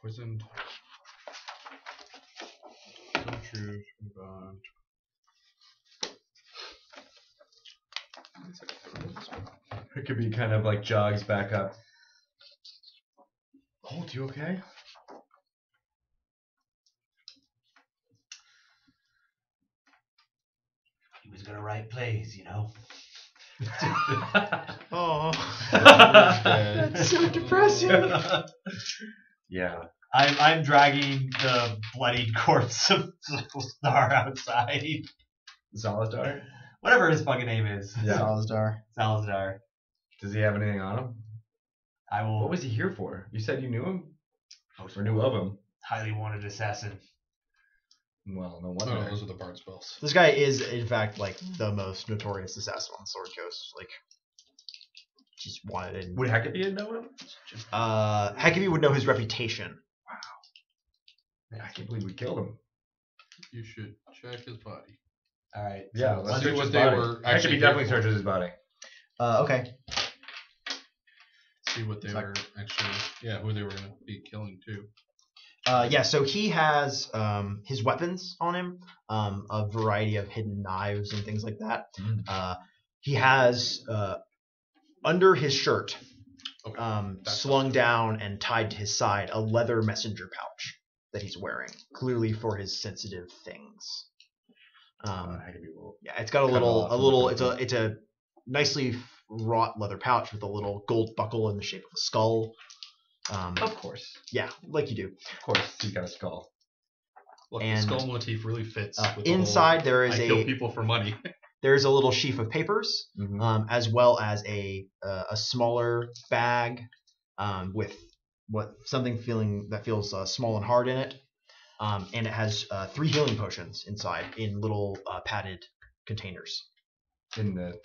Poisoned. True. It could be kind of like jogs back up. Holt, you okay? He was gonna write plays, you know. Oh, That's so depressing. Yeah. I'm dragging the bloodied corpse of Star outside. Salazar? Whatever his fucking name is. Yeah. Salazar. Does he have anything on him? I will. What was he here for? You said you knew him? Or knew of him? Highly wanted assassin. Well, no Oh, wonder. no, those are the bard spells. This guy is, in fact, like the most notorious assassin on the Sword Coast. Like, just wanted in. Would Hekabe know him? Hekabe would know his reputation. I can't believe we killed him. You should check his body. All right. Yeah, so let's see search what his they body. were actually Hekabe definitely here for. searches his body. Okay. See what they were actually. Yeah, who they were going to be killing too. Yeah, so he has his weapons on him, a variety of hidden knives and things like that. He has under his shirt, Okay. slung down and tied to his side, a leather messenger pouch that he's wearing, clearly for his sensitive things. Hekabe will. Yeah, it's got it's a nicely wrought leather pouch with a little gold buckle in the shape of a skull. Of course. Yeah, like you do. Of course, he's got a skull. Look, And, the skull motif really fits. With the inside whole, there is I kill people for money. there's a little sheaf of papers, as well as a smaller bag with something that feels small and hard in it, and it has 3 healing potions inside in little padded containers. In the.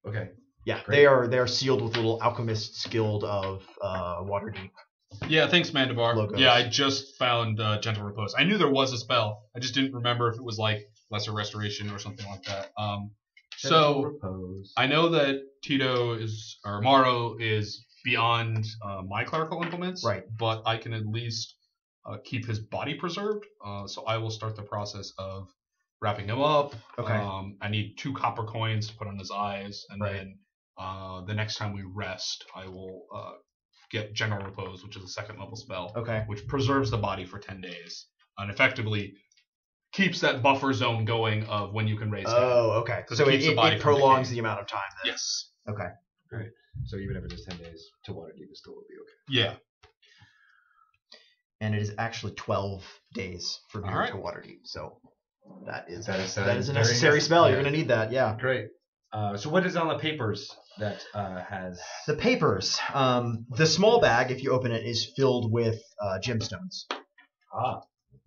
Okay. Yeah, Great. they are sealed with little Alchemists Guild of Waterdeep. Yeah, thanks, Mandabar. Logos. Yeah, I just found Gentle Repose. I knew there was a spell. I just didn't remember if it was like Lesser Restoration or something like that. So Repose. I know that Maro is beyond my clerical implements, Right. But I can at least keep his body preserved. So I will start the process of wrapping him up. Okay. I need 2 copper coins to put on his eyes, and Right. then the next time we rest, I will get General Repose, which is a 2nd level spell, Okay. which preserves the body for 10 days and effectively keeps that buffer zone going of when you can raise him. Oh, okay. 'Cause So it keeps the body it from prolongs decaying. the amount of time then. Yes. Okay. So even if it is 10 days to Waterdeep, it still will be okay. Yeah. And it is actually 12 days from here Alright. to Waterdeep. So that is That is a very necessary spell. necessary. You're going to need that, yeah. Great. So what is on the papers that has? The papers. The small bag, if you open it, is filled with gemstones.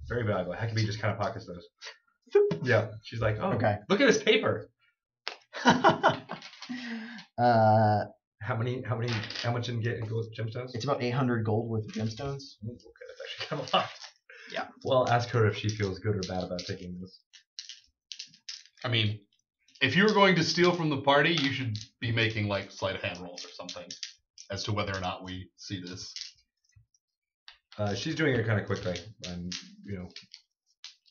Very valuable. Hekabe just kind of pockets those. Yeah. She's like, oh, Okay. look at this paper. uh, How much in gold gemstones? it's about 800 gold worth of gemstones. Ooh, okay, that's actually kind of a lot. Yeah. Well, ask her if she feels good or bad about taking this. I mean, if you were going to steal from the party, you should be making like sleight of hand rolls or something as to whether or not we see this. She's doing it kind of quickly, and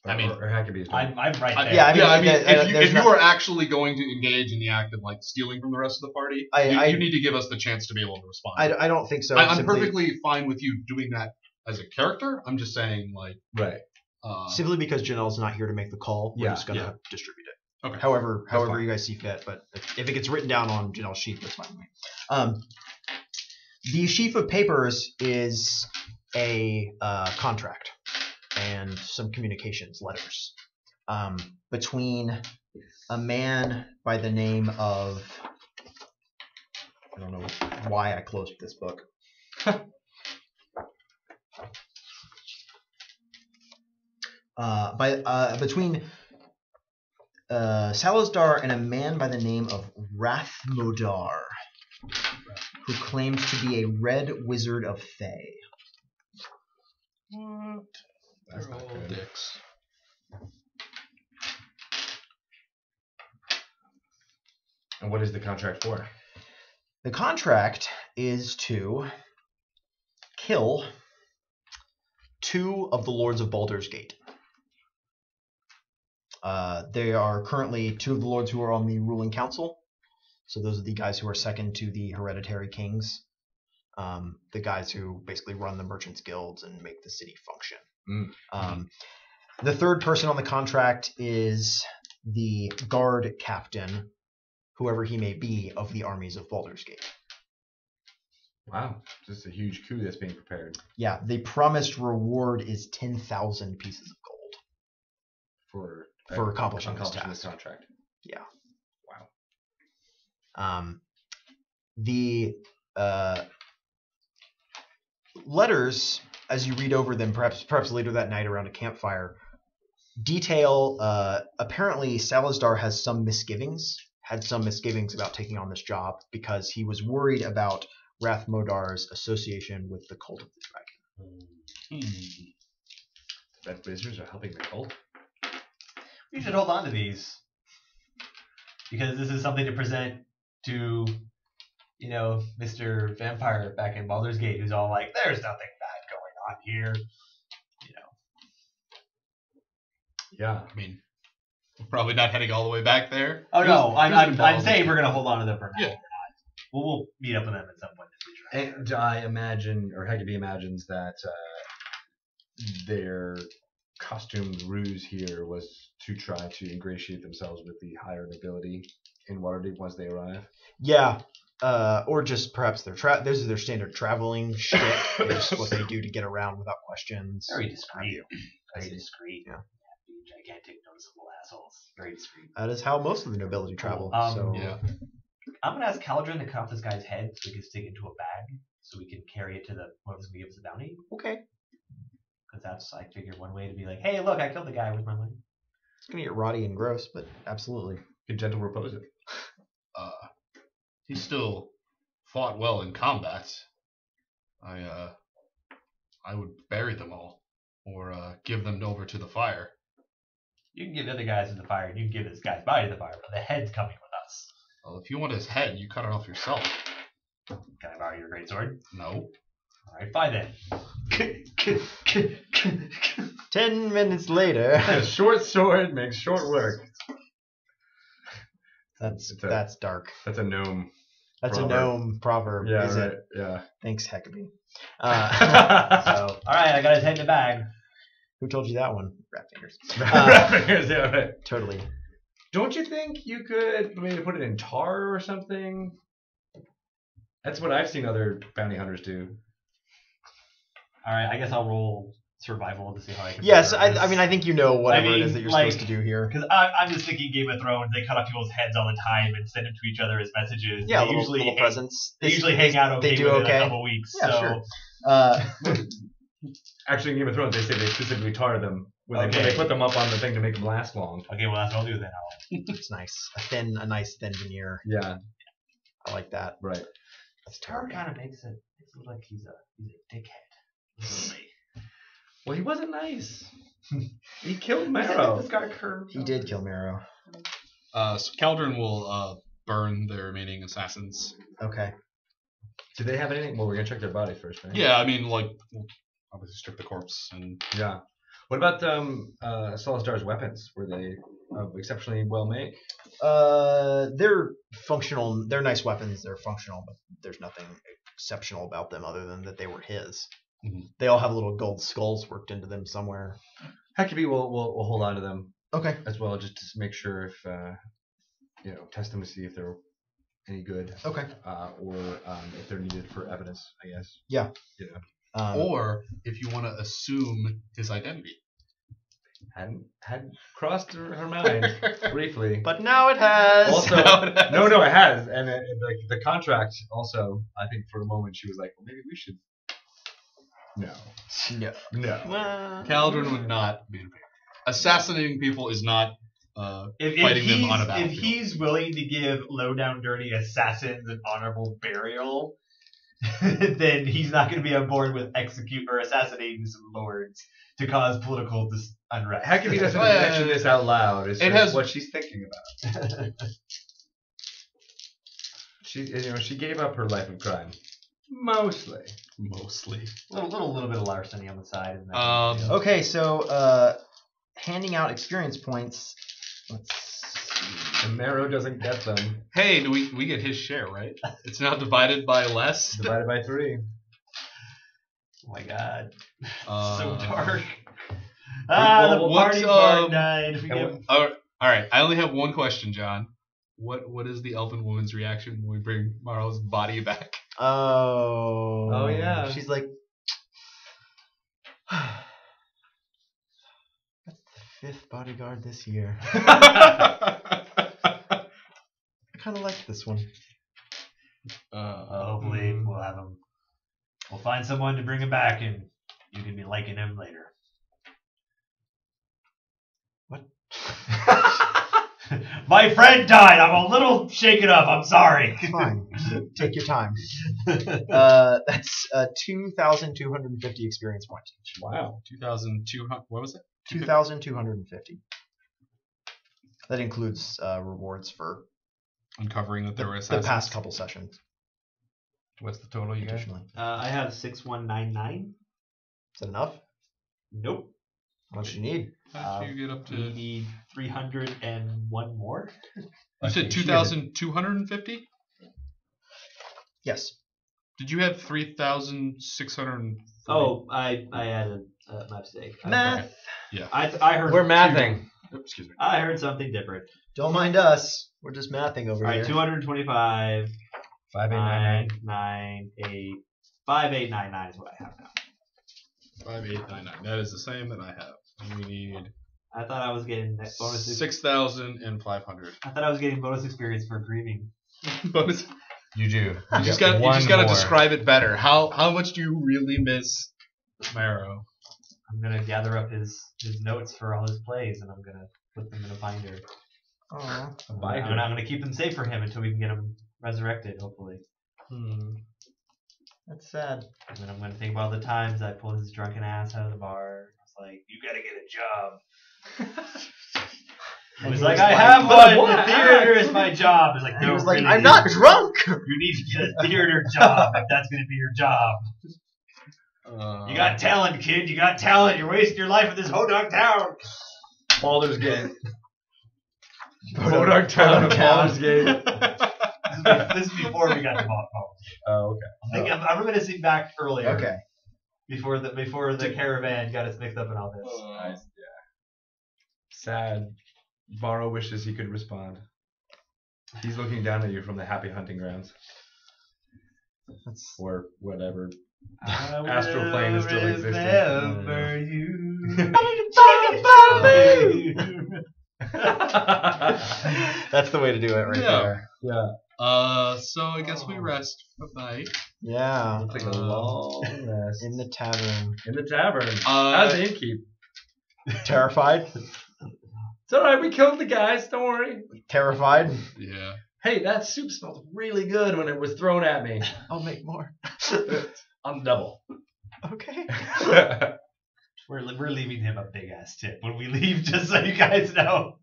I mean, or Hekabe is doing it. I'm right there. Yeah, I mean, if there's you not- are actually going to engage in the act of like stealing from the rest of the party, you need to give us the chance to be able to respond. I don't think so. I'm simply, perfectly fine with you doing that as a character. I'm just saying, like, Right. Simply because Janelle's not here to make the call, we're Yeah, just going to distribute it. Okay. However fine. you guys see fit, but if it gets written down on Janelle's sheet, that's fine with me. The sheaf of papers is a contract and some communications letters between a man by the name of, I don't know why I closed this book. Between Salazar and a man by the name of Rathmodar, who claims to be a red wizard of Thay. what? That's They're not all good. dicks. And what is the contract for? The contract is to kill 2 of the Lords of Baldur's Gate. They are currently 2 of the lords who are on the ruling council. So those are the guys who are second to the hereditary kings. The guys who basically run the merchants' guilds and make the city function. The 3rd person on the contract is the guard captain, whoever he may be, of the armies of Baldur's Gate. Wow, this is a huge coup that's being prepared Yeah, the promised reward is 10,000 pieces of gold. for accomplishing this this task. contract. Yeah. Wow. The letters, as you read over them, perhaps later that night around a campfire, detail. Apparently, Salazar has some misgivings. Had some misgivings about taking on this job because he was worried about Rathmodar's association with the cult of the dragon. That wizards are helping the cult. We should hold on to these because this is something to present to, Mr. Vampire back in Baldur's Gate, who's all like, "There's nothing bad going on here," Yeah. I mean, we're probably not heading all the way back there. Oh no, I'm involved. saying we're gonna hold on to them for now. Yeah. We'll meet up with them at some point in the future. And I imagine, or Hekabe imagines that their costumed ruse here was to try to ingratiate themselves with the higher nobility in Waterdeep once they arrive. Yeah. Or just perhaps this is their standard traveling shtick. It's what they do to get around without questions. Very discreet. Very discreet. Yeah. Gigantic, noticeable assholes. Very discreet. That is how most of the nobility travel. So Yeah. I'm gonna ask Caledryn to cut off this guy's head so we can stick it into a bag so we can carry it to the whoever's gonna give us the bounty. okay, Because that's, I figured, one way to be like, "Hey, look, I killed the guy with my money." it's gonna get rotty and gross, but absolutely. Can gentle repose it. He still fought well in combat. I would bury them all, or give them over to the fire. You can give the other guys to the fire, and you can give this guy's body to the fire, but the head's coming with us. Well, if you want his head, you cut it off yourself. Can I borrow your greatsword? No. Alright, fine then. 10 minutes later. A short sword makes short work. That's dark. That's a gnome. That's proverb. a gnome proverb. Yeah, is right. it? Yeah. Thanks, Hekabe. So, alright, I got his head in the bag. Who told you that one? Rat fingers. Yeah, right. Totally. Don't you think you could maybe put it in tar or something? That's what I've seen other bounty hunters do. Alright, I guess I'll roll survival to see how I can. Yes, I mean, I think you know whatever it is that you're like, supposed to do here. Because I'm just thinking Game of Thrones, they cut off people's heads all the time and send them to each other as messages. Yeah, they little presents. They usually hang out okay they do within okay. a couple weeks. Yeah, so. sure. Actually, in Game of Thrones, they say they specifically tar them when they put them up on the thing to make them last long. Okay, well that's what I'll do then. It's nice. A nice thin veneer. Yeah, I like that. right. That's Tar terrible. kind of makes it look like he's a dickhead. Well, he wasn't nice. He killed Maro. This guy curved. He did kill Maro. So Caledryn will burn the remaining assassins. Okay. Do they have anything? Well, we're gonna check their body first, right? Yeah, I mean, like, we'll obviously strip the corpse and. Yeah. What about Salazar's weapons? Were they exceptionally well made? They're functional. They're nice weapons. They're functional, but there's nothing exceptional about them other than that they were his. Mm-hmm. They all have little gold skulls worked into them somewhere. Hekabe will hold on to them Okay. as well, just to make sure if test them to see if they're any good. Okay. Or if they're needed for evidence, I guess. Yeah. Or if you want to assume his identity. Hadn't crossed her mind briefly. But now it has. Also, no, it has, and the contract also. I think for a moment she was like, well, maybe we should. No. Caledryn would not be. Assassinating people is not fighting them on a battlefield. If he's willing to give low-down, dirty assassins an honorable burial, then he's not going to be on board with execute or assassinating some lords to cause political unrest. Hekabe doesn't mention this out loud. It's just what she's thinking about. She gave up her life of crime. Mostly. A little bit of larceny on the side. And Okay, so handing out experience points. Let's see. And Maro doesn't get them. Hey, we get his share, right? It's now divided by less. Divided by 3. Oh my god. So dark. The well, party bar died. All right, I only have one question, John. What is the elven woman's reaction when we bring Maro's body back? Oh yeah. She's like, that's the 5th bodyguard this year. I kind of like this one. Hopefully we'll have him. We'll find someone to bring him back, and you can be liking him later. My friend died. I'm a little shaken up. I'm sorry. Fine. Take your time. That's 2,250 experience points. Wow. 2,200. What was it? 2,250. That includes rewards for Uncovering that there were the assassins. past couple sessions. What's the total you got? Additionally. I have 6199. Is that enough? Nope. How much do you need? How did you get up We to? need 301 more. You said 2,250. Yes. Did you have 3,600? Oh, I added my mistake. Math. Yeah. I heard. We're mathing. Excuse me. I heard something different. Don't mind us. We're just mathing over All here. right, 225. 5899. 5899 is what I have now. 5899. That is the same that I have. We need I thought I was getting that bonus. 6,500. I thought I was getting bonus experience for grieving. Bonus. You do. You just got to describe it better. How much do you really miss Maro? I'm gonna gather up his notes for all his plays, and I'm gonna put them in a binder. Aw. And I'm gonna keep them safe for him until we can get him resurrected, hopefully. That's sad. And then I'm gonna think about the times I pulled his drunken ass out of the bar. It's like, you gotta get a job. He was like, I have one. The theater is my job. It's like, He no, was like, really, I'm not drunk. You need to get a theater job if that's gonna be your job. You got talent, kid. You got talent. You're wasting your life in this hodog town. Baldur's Gate. Hodog Town of Baldur's Gate. This is before we got to Baldur's. Oh, okay. I'm reminiscing back earlier. Okay. Before the caravan got us mixed up in all this. Nice. Yeah. Sad. Maro wishes he could respond. He's looking down at you from the happy hunting grounds. Or whatever. Astral plane is still existing. Remember you. That's the way to do it right there. Yeah. So I guess we rest for the night. Yeah. We'll take a long rest. In the tavern. In the tavern. How's the innkeep? Terrified? It's alright, we killed the guys, don't worry. Terrified? Yeah. Hey, that soup smelled really good when it was thrown at me. I'll make more. On double. Okay. We're leaving him a big ass tip when we leave, just so you guys know.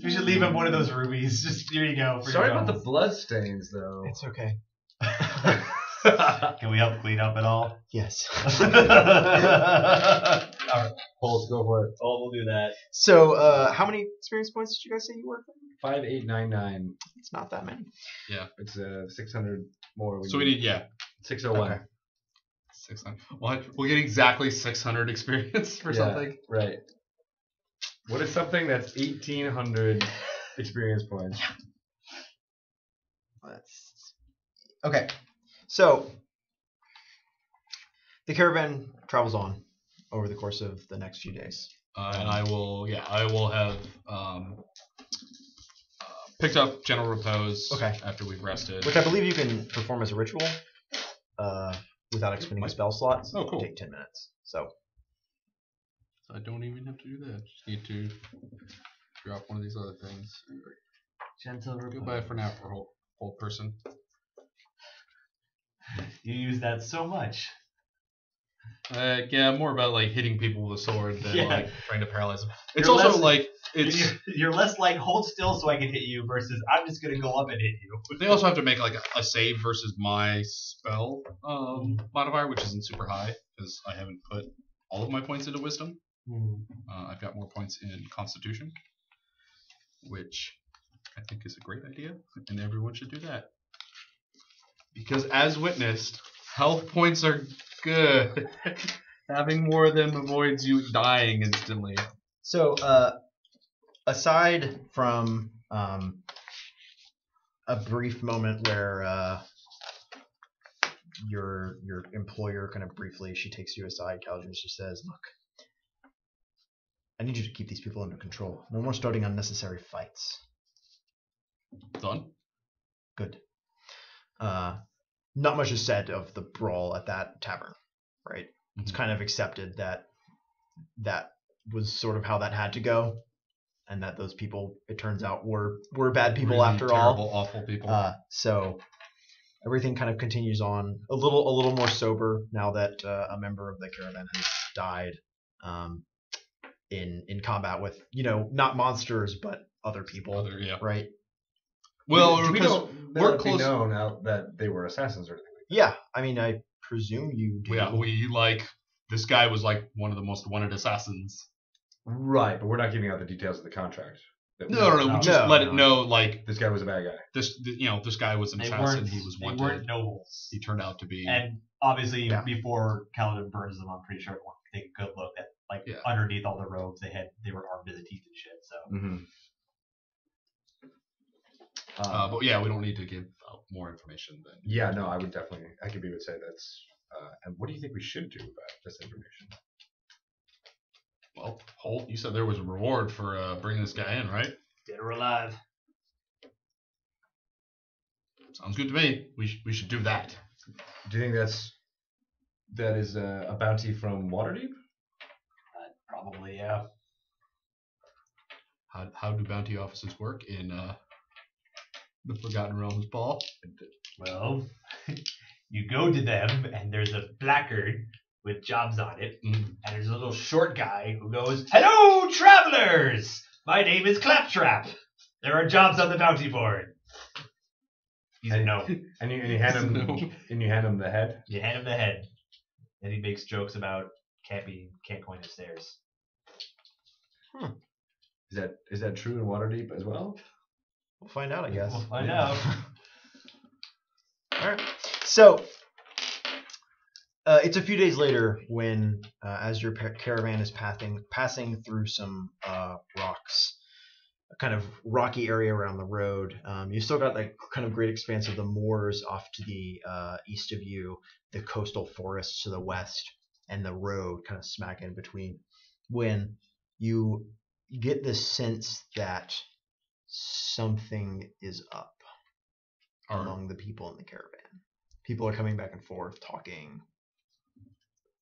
We should leave him one of those rubies. Just here you go. For Sorry your about the troubles. blood stains, though. It's okay. Can we help clean up at all? Yes. Alright. Holt, go for it. Oh, we'll do that. So, how many experience points did you guys say you worked? 5899. It's not that many. It's 600 more. So we need 601. Okay. 600. What? We'll get exactly 600 experience for something. Right. What is something that's 1,800 experience points? Okay. So, the caravan travels on over the course of the next few days. And I will have picked up General Repose after we've rested. Which I believe you can perform as a ritual without expending a spell slot. Oh, cool. Take 10 minutes. So I don't even have to do that. Just need to drop one of these other things. Gentle repose. Goodbye for now, for whole person. You use that so much. Yeah, more about like hitting people with a sword than like trying to paralyze them. It's You're also less- like it's. You're less like hold still so I can hit you versus I'm just gonna go up and hit you. They also have to make like a save versus my spell modifier, which isn't super high because I haven't put all of my points into wisdom. I've got more points in Constitution, which I think is a great idea, and everyone should do that. Because as witnessed, health points are good. Having more of them avoids you dying instantly. So, aside from a brief moment where your employer kind of briefly, she takes you aside, Caledryn, she says, "Look, I need you to keep these people under control. No more starting unnecessary fights." Done? Good. Not much is said of the brawl at that tavern, right? It's kind of accepted that that was sort of how that had to go. and that those people, it turns out, were bad people Really after terrible, all. awful people. So everything kind of continues on a little more sober now that a member of the caravan has died in combat with, not monsters but other people, right? Well, we because don't we're let it be close. known out that they were assassins or anything. Yeah, I mean, I presume you do. Yeah, this guy was like one of the most wanted assassins. Right, but we're not giving out the details of the contract. No. We just let it know, like, this guy was a bad guy. this guy was an assassin. He was wanted. They weren't nobles. He turned out to be. And obviously, before Caledryn burns them, I'm pretty sure everyone could take a good look at, underneath all the robes they were armed to the teeth and shit. So. Mm-hmm. But yeah, we don't need to give out more information than. Yeah, no, I would definitely. Hekabe would say that's. And what do you think we should do about this information? Well, Holt, you said there was a reward for bringing this guy in, right? Dead or alive. Sounds good to me. We should do that. Do you think that is a bounty from Waterdeep? Probably, yeah. How do bounty offices work in the Forgotten Realms, Paul? Well, you go to them, and there's a placard with jobs on it, and there's a little short guy who goes, "Hello, travelers! My name is Claptrap. There are jobs on the bounty board." He's a no. And you hand him the head. You hand him the head, and he makes jokes about can't coin his stairs. Is that true in Waterdeep as well? We'll find out, I guess. We'll find out. All right. So it's a few days later when, as your caravan is passing through some rocks, a kind of rocky area around the road. You've still got that kind of great expanse of the moors off to the east of you, the coastal forests to the west, and the road kind of smack in between. When you get the sense that something is up among the people in the caravan. People are coming back and forth, talking,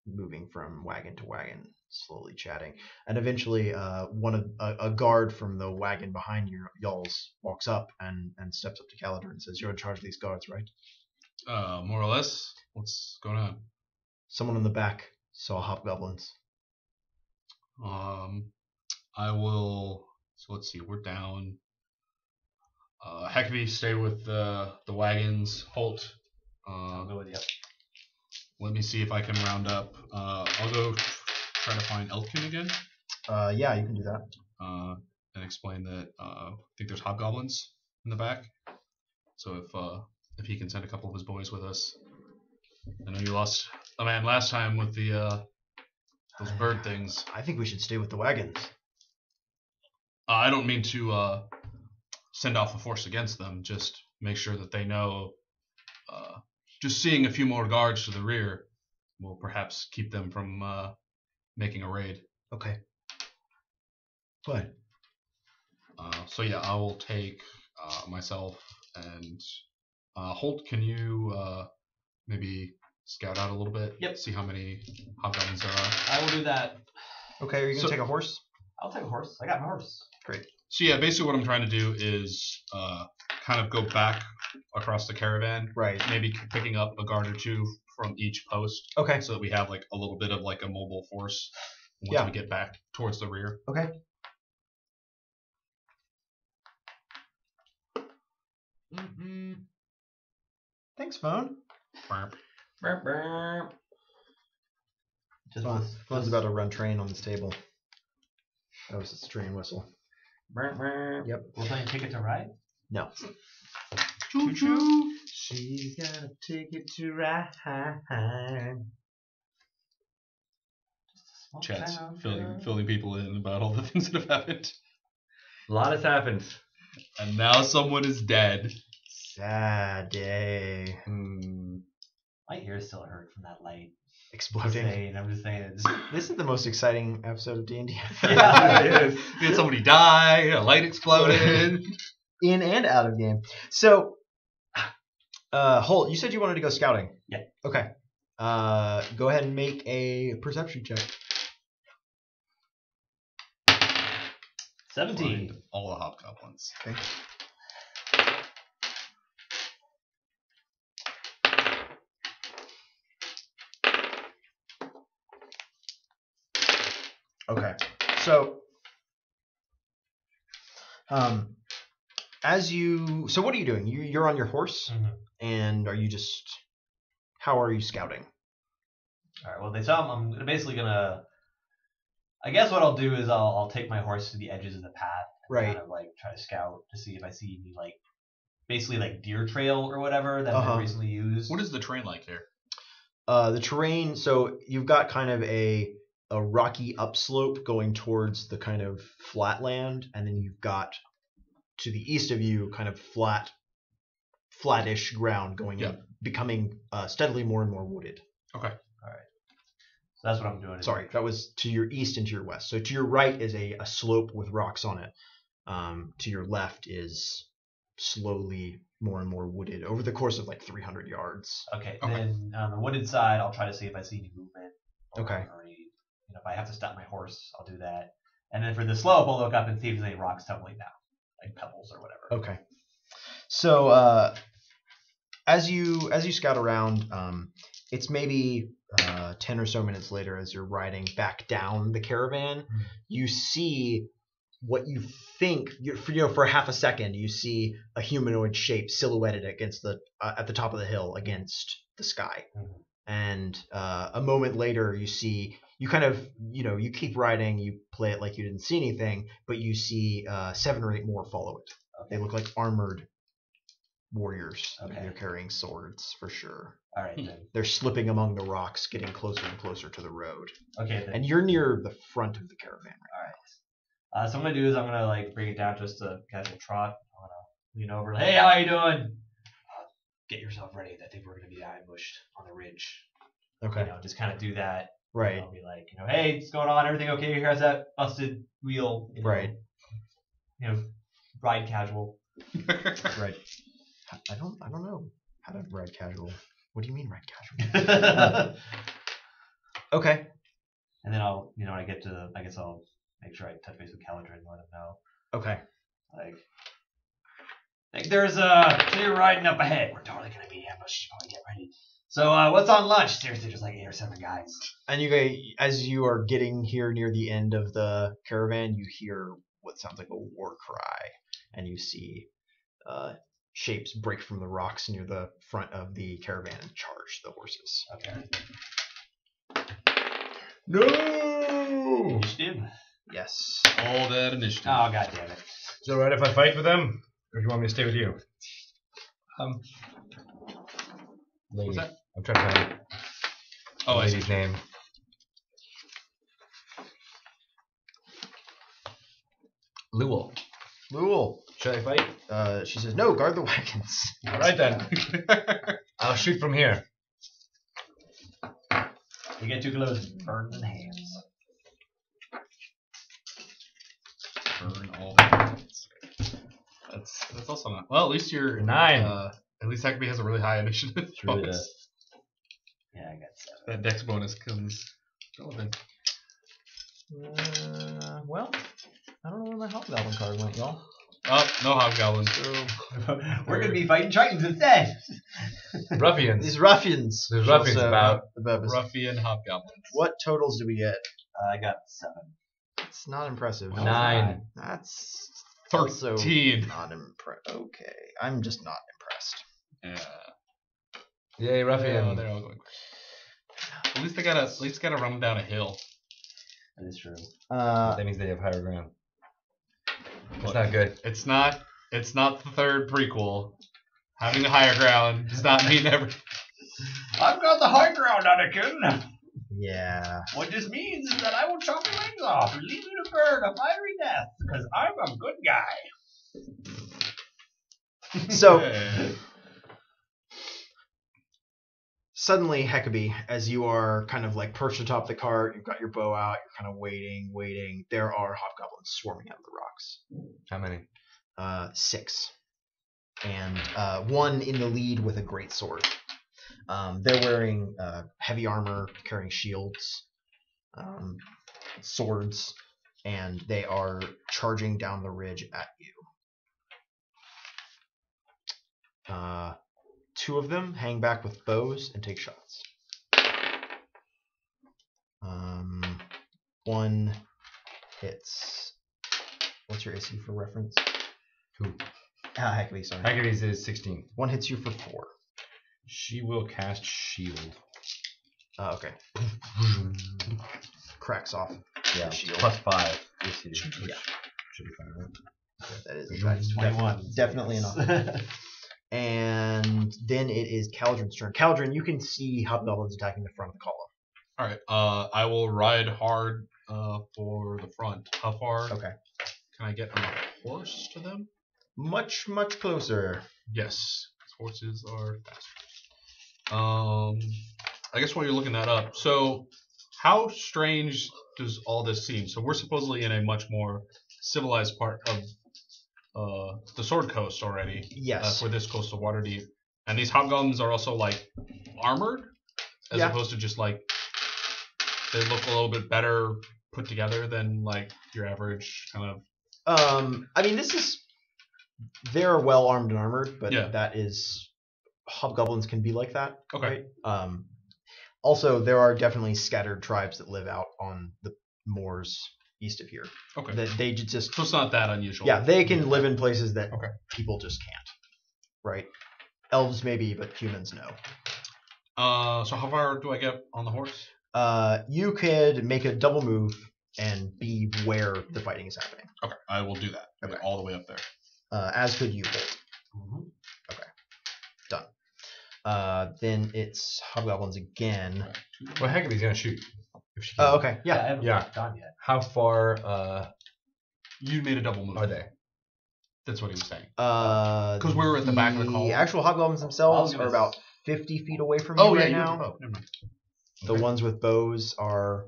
moving from wagon to wagon, slowly chatting, and eventually, a guard from the wagon behind y'all's walks up and steps up to Caledryn and says, "You're in charge of these guards, right?" More or less. What's going on? Someone in the back saw hobgoblins. I will. So let's see. We're down. Hekabe, stay with the wagons. Holt. I'll go with you. Let me see if I can round up. I'll go try to find Elkin again. Yeah, you can do that. And explain that I think there's hobgoblins in the back. So if he can send a couple of his boys with us. I know you lost a man last time with the those bird things. I think we should stay with the wagons. I don't mean to send off a force against them. Just make sure that they know. Just seeing a few more guards to the rear will perhaps keep them from making a raid. Okay. Fine. So yeah, I will take myself and Holt. Can you maybe scout out a little bit? Yep. See how many hobgoblins there are. I will do that. Okay, are you going to take a horse? I'll take a horse. I got my horse. Great. So yeah, basically what I'm trying to do is kind of go back across the caravan. Right. Maybe picking up a guard or two from each post. Okay. So that we have like a little bit of like a mobile force once we get back towards the rear. Okay. Mm-hmm. Thanks, phone. Phone's about to run train on this table. That was its train whistle. Yep. We're playing Ticket to Ride? No. Choo choo. She's got a ticket to ride. Chat's filling people in about all the things that have happened. A lot has happened. And now someone is dead. Sad day. My ears still hurt from that light. Exploding. I'm just saying. This is the most exciting episode of D&D. Yeah, it is. We had somebody die, a light exploded. In and out of game. So, Holt, you said you wanted to go scouting. Yeah. Okay. Go ahead and make a perception check. 17. Find all the hobgoblins. Okay. Okay. So, so what are you doing? You're on your horse, and are you just? How are you scouting? All right. Well, they tell him I'm basically gonna. I guess what I'll do is I'll take my horse to the edges of the path, and Right. kind of like try to scout to see if I see any like, basically like deer trail or whatever that I've recently used. What is the terrain like here? The terrain. So you've got kind of a rocky upslope going towards the kind of flat land, and then you've got to the east of you kind of flattish ground going in, becoming steadily more and more wooded. Okay. So that's what I'm doing. Sorry, that was to your east and to your west. So to your right is a slope with rocks on it. To your left is slowly more and more wooded over the course of like 300 yards. Okay. Then on the wooded side, I'll try to see if I see any movement. Okay. Or any, if I have to stop my horse, I'll do that. And then for the slope, I'll look up and see if there's any rocks tumbling down, like pebbles or whatever. Okay. So as you scout around, it's maybe 10 or so minutes later as you're riding back down the caravan, you see what you think, for half a second, you see a humanoid shape silhouetted against at the top of the hill against the sky. And a moment later, you kind of, you keep riding, you play it like you didn't see anything, but you see 7 or 8 more follow it. They look like armored warriors. Okay. They're carrying swords for sure. All right, then. They're slipping among the rocks, getting closer and closer to the road. Okay, then. And you're near the front of the caravan. All right. So what I'm gonna do is I'm gonna like bring it down just a casual trot. I'm gonna lean over. Hey, how you doing? Get yourself ready. I think we're gonna be ambushed on the ridge. Okay. Just kind of do that. Right. I'll be like, hey, what's going on? Everything okay? Here's that busted wheel. Right. Ride casual. Right. I don't know how to ride casual. What do you mean ride casual? Okay. And then I'll, when I get to I guess I'll make sure I touch base with Caledryn and let him know. Okay. Like there's a clear riding up ahead. We're totally gonna be ambushed. Probably get ready. So what's on lunch? Seriously, just like 8 or 7 guys. And you guys, as you are getting here near the end of the caravan, you hear what sounds like a war cry, and you see shapes break from the rocks near the front of the caravan and charge the horses. Okay. No! Initiative? Yes. All that initiative. Oh, god damn it. Is it alright if I fight with them? Or do you want me to stay with you? Lady. What's that? I'm trying to find the I see. lady's name. Lewel. Should I fight? She says, no, guard the wagons. Alright then. I'll shoot from here. You get too close, burn in the hands. Burn all the hands. That's also not. Well, at least you're 9. At least Hekabe has a really high initiative really bonus. does. Yeah, I got 7. That dex bonus comes relevant. Well, I don't know where my hobgoblin card went, y'all. Oh, no hobgoblins. We're gonna be fighting Tritons instead. Ruffians. These ruffians. There's ruffians Also, about. Ruffian hobgoblins. What totals do we get? I got 7. It's not impressive. 9. That's 13. also not impressed. Okay, I'm just not impressed. Yeah. Yay, ruffian. They're all going. At least they gotta run down a hill. That is true. That means they have higher ground. It's not good. It's not the third prequel. Having the higher ground does not mean everything. I've got the high ground, Anakin. Yeah. What this means is that I will chop your legs off and leave you to burn a fiery death, because I'm a good guy. So suddenly, Hekabe, as you are kind of like perched atop the cart, you've got your bow out, you're kind of waiting. There are hobgoblins swarming out of the rocks. How many? 6. And 1 in the lead with a great sword. They're wearing heavy armor, carrying shields, swords. and they are charging down the ridge at you. 2 of them hang back with bows and take shots. 1 hits. What's your AC for reference? Who? Hekabe, sorry. Hekabe's is 16. 1 hits you for 4. She will cast shield. Okay. Cracks off. Yeah, shield. plus 5. AC, Yeah. should be fine, right? That is 21. definitely enough. And then it is Caledryn's turn. Caledryn, you can see hobgoblins attacking the front of the column. All right. I will ride hard for the front. How far? Okay. Can I get on a horse to them? Much closer. Yes. Horses are faster. I guess while you're looking that up, so how strange does all this seem? So we're supposedly in a much more civilized part of the Sword Coast already. Yes. For this coastal Waterdeep, and these hobgoblins are also like armored, as opposed to just like they look a little bit better put together than like your average kind of. I mean, they're well armed and armored, but Yeah. that is hobgoblins can be like that. Okay. Right? Also, there are definitely scattered tribes that live out on the moors east of here. Okay. That they just So it's not that unusual. yeah, they can live in places that Okay. people just can't. Right? Elves maybe, but humans no. So how far do I get on the horse? You could make a double move and be where the fighting is happening. Okay, I will do that. Okay. All the way up there. As could you, Hoult. Mhm. Okay. Done. Then it's hobgoblins again. Well, Hekabe's gonna shoot. If she Oh, can. okay. Yeah. I haven't Yeah. done yet. How far You made a double move. are they? That's what he was saying. Because we were at the back of the column. The actual hobgoblins themselves I was are gonna about 50 feet away from you right you now. Oh, never mind. The ones with bows are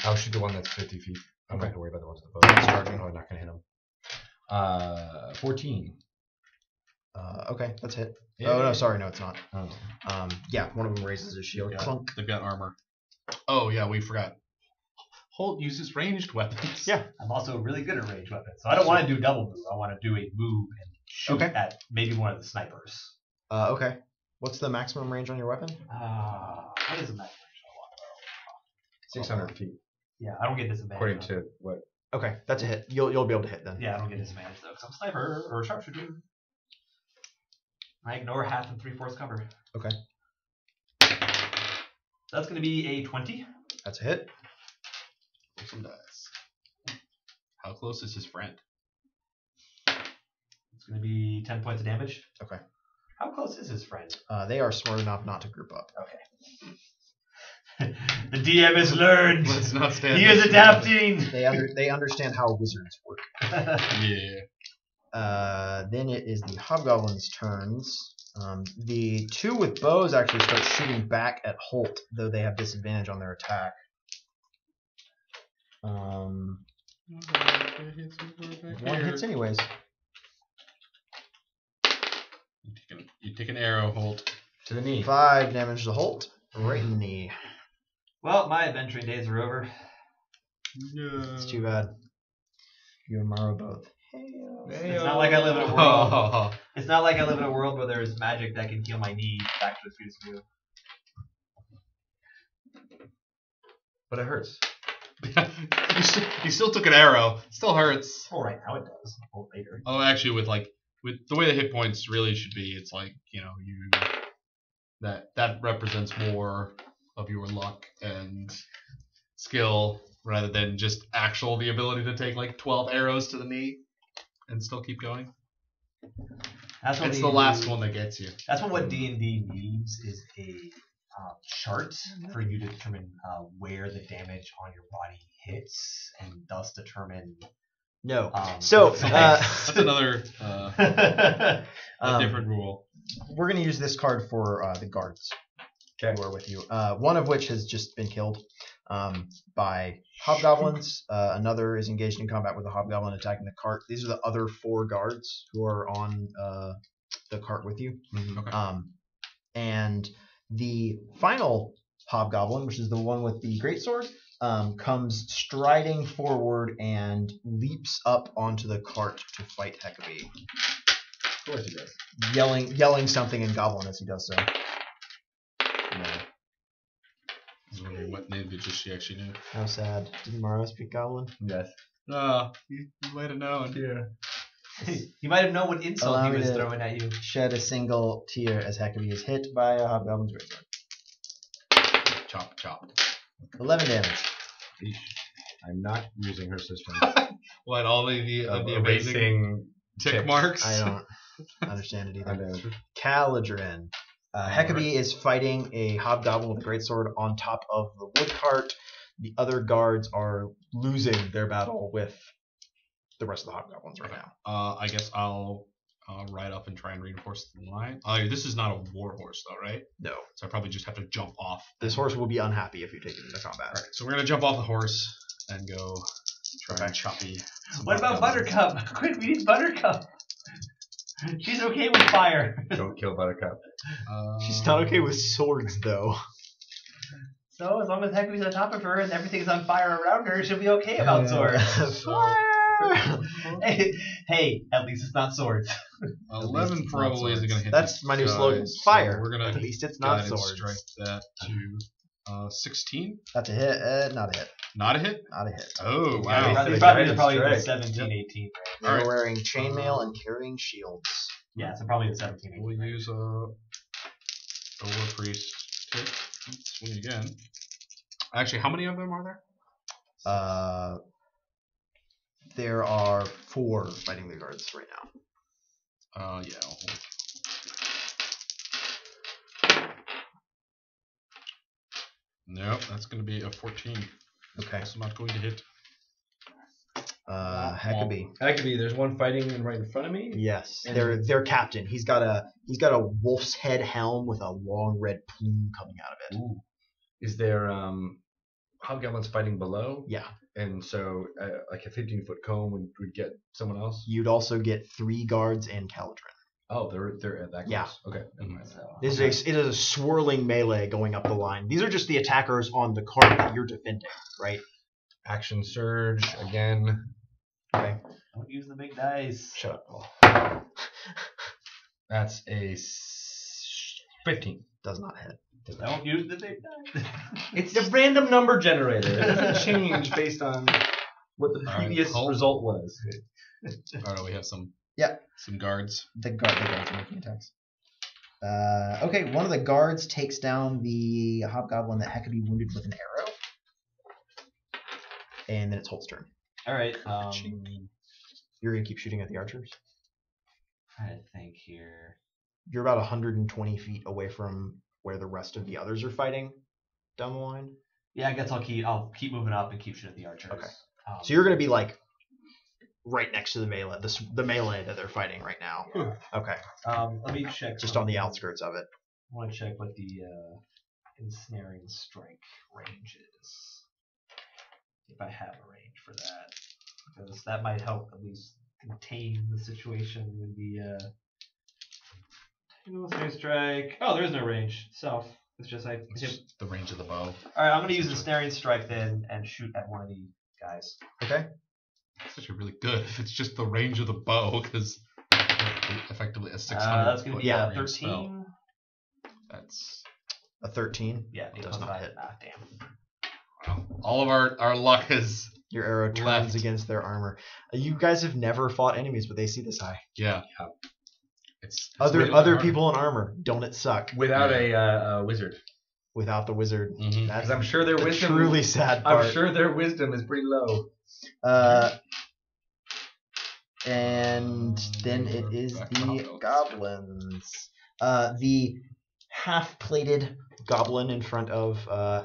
I'll shoot the one that's 50 feet. I'm not Okay. gonna worry about the ones with the bow. It's charging. Oh, I'm not gonna hit him. 14. okay, that's hit. Yeah. Oh no, sorry, no, it's not. Oh. Yeah, one of them raises his shield. Yeah, Clunk. they've got armor. Oh yeah, we forgot. Holt uses ranged weapons. Yeah. I'm also really good at range weapons, so I don't want to do double move. I want to do a move and shoot Okay. at maybe one of the snipers. Okay. What's the maximum range on your weapon? What is the max range I want? 600 feet, Yeah, I don't get disadvantage. according to what? Okay, that's a hit. You'll be able to hit then. Yeah, I don't get disadvantage though, because I'm a sniper or a sharpshooter. I ignore half and 3/4 cover. Okay. That's going to be a 20. That's a hit. Roll some dice. How close is his friend? It's going to be 10 points of damage. Okay. How close is his friend? They are smart enough not to group up. Okay. The DM has learned. Let's not stand. He is adapting. They understand how wizards work. Yeah. Then it is the hobgoblins' turns. The 2 with bows actually start shooting back at Hoult, though they have disadvantage on their attack. One hits anyways. You take an arrow, Holt. To the knee. 5 damage to Hoult, right in the knee. Well, my adventuring days are over. It's too bad. You and Maro both. It's not like I live in a world. It's not like I live in a world where there's magic that can heal my knee back to its previous move. But it hurts. You still took an arrow. Still hurts. Well, right now it does. Well, later. Oh, actually, with the way the hit points really should be, it's like that represents more of your luck and skill rather than just the ability to take like 12 arrows to the knee and still keep going. That's what It's the last one that gets you. That's what D&D needs is a chart for you to determine where the damage on your body hits and thus determine. No. So That's another different rule. We're going to use this card for the guards who are with you. One of which has just been killed by hobgoblins. Another is engaged in combat with a hobgoblin attacking the cart. These are the other 4 guards who are on the cart with you. Okay. And the final hobgoblin, which is the one with the greatsword, comes striding forward and leaps up onto the cart to fight Hekabe. Of course he does. Yelling something in Goblin as he does so. I was wondering what languages she actually knew. How sad. Didn't Maro speak Goblin? Yes. You might have known. Yeah. You might have known what insult Allow he me was to throwing at you. Shed a single tear as Hekabe is hit by a Hobgoblin's greatsword. Chop, chop. 11 damage. Eesh. I'm not using her system. What, all the Of amazing erasing tick ticks. marks? I don't understand it I either. know. Caledryn. Hekabe is fighting a hobgoblin with a greatsword on top of the wood cart. The other guards are losing their battle with the rest of the hobgoblins right now. I guess I'll ride up and try and reinforce the line. This is not a war horse, though, right? No. So I probably just have to jump off. This horse will be unhappy if you take it into combat. All right, so we're going to jump off the horse and go try and choppy. What about Buttercup? Quick, we need Buttercup. She's okay with fire. Don't kill Buttercup. She's not okay with swords, though. So as long as Hekabe's on top of her and everything's on fire around her, she'll be okay about swords. hey, at least it's not swords. 11 probably isn't going to hit. That's my new slogan. Fire. So we're gonna at least it's not guidance swords. strike that to 16. That's a hit. Not a hit. Not a hit? Not a hit. Oh, Yeah, wow. they're Guidance probably strike. the 17, 18. They're Alright. wearing chainmail and carrying shields. Yeah, so probably the 17, 18. We'll use a War Priest tick. Swing again. Actually, how many of them are there? There are 4 fighting the guards right now. Yeah. I'll hold. Nope, that's going to be a 14. Okay. That's not going to hit. Hekabe. Hekabe, there's one fighting right in front of me. Yes, And- their captain. He's got a wolf's head helm with a long red plume coming out of it. Ooh. Is there hobgoblins fighting below? Yeah. And so, like a 15-foot cone would get someone else. You'd also get 3 guards and Caledryn. Oh, they're at that close. Yeah. Okay. Never mind. It is a swirling melee going up the line. These are just the attackers on the cart that you're defending, right? Action surge again. Okay. Don't use the big dice. Shut up, Paul. That's a 15. Does not hit. Don't use the big dice. It's a random number generator. It doesn't change based on what the All right, previous Hoult. result was. All right, we have some guards. The guards are making attacks. Okay, one of the guards takes down the hobgoblin that Hekabe wounded with an arrow. And then it's Hoult's turn. All right. You're going to keep shooting at the archers? Trying to think here. You're about 120 feet away from where the rest of the others are fighting down the line. Yeah, I guess I'll keep moving up and keep shooting at the archers. Okay. So you're going to be like right next to the melee, the melee that they're fighting right now. Okay. Let me check. Just on the outskirts of it. I want to check what the ensnaring strike range is. If I have a range for that, because that might help at least contain the situation when the ensnaring strike. Oh, there is no range. Self. It's just It's just the range of the bow. All right, I'm gonna use ensnaring strike then and shoot at one of the guys. Okay. It's actually really good if it's just the range of the bow, because effectively a 600. That's gonna be Yeah, a 13. 13. That's A 13. Yeah, Does not hit. Ah, damn. wow. All of our luck is Your arrow turns Left. against their armor. You guys have never fought enemies, but they see this high. yeah. It's Other really other hard. people in armor, don't it suck? Without a wizard. Without the wizard. Mhm. That's Because I'm sure their the wisdom. truly sad part. I'm sure their wisdom is pretty low. And then it is Back the on. goblins. The half-plated goblin in front of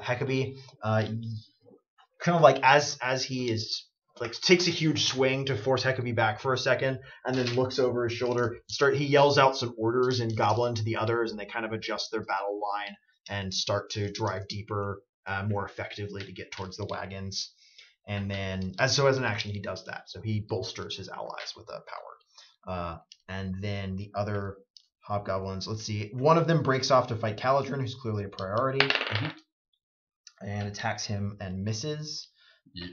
Hekabe, kind of like as he is like takes a huge swing to force Hekabe back for a second, and then looks over his shoulder. He yells out some orders in Goblin to the others, and they kind of adjust their battle line and start to drive deeper, more effectively to get towards the wagons. And then, as an action, he does that. So he bolsters his allies with a power. And then the other hobgoblins, let's see. One of them breaks off to fight Caledryn, who's clearly a priority. and attacks him and misses. Yeah.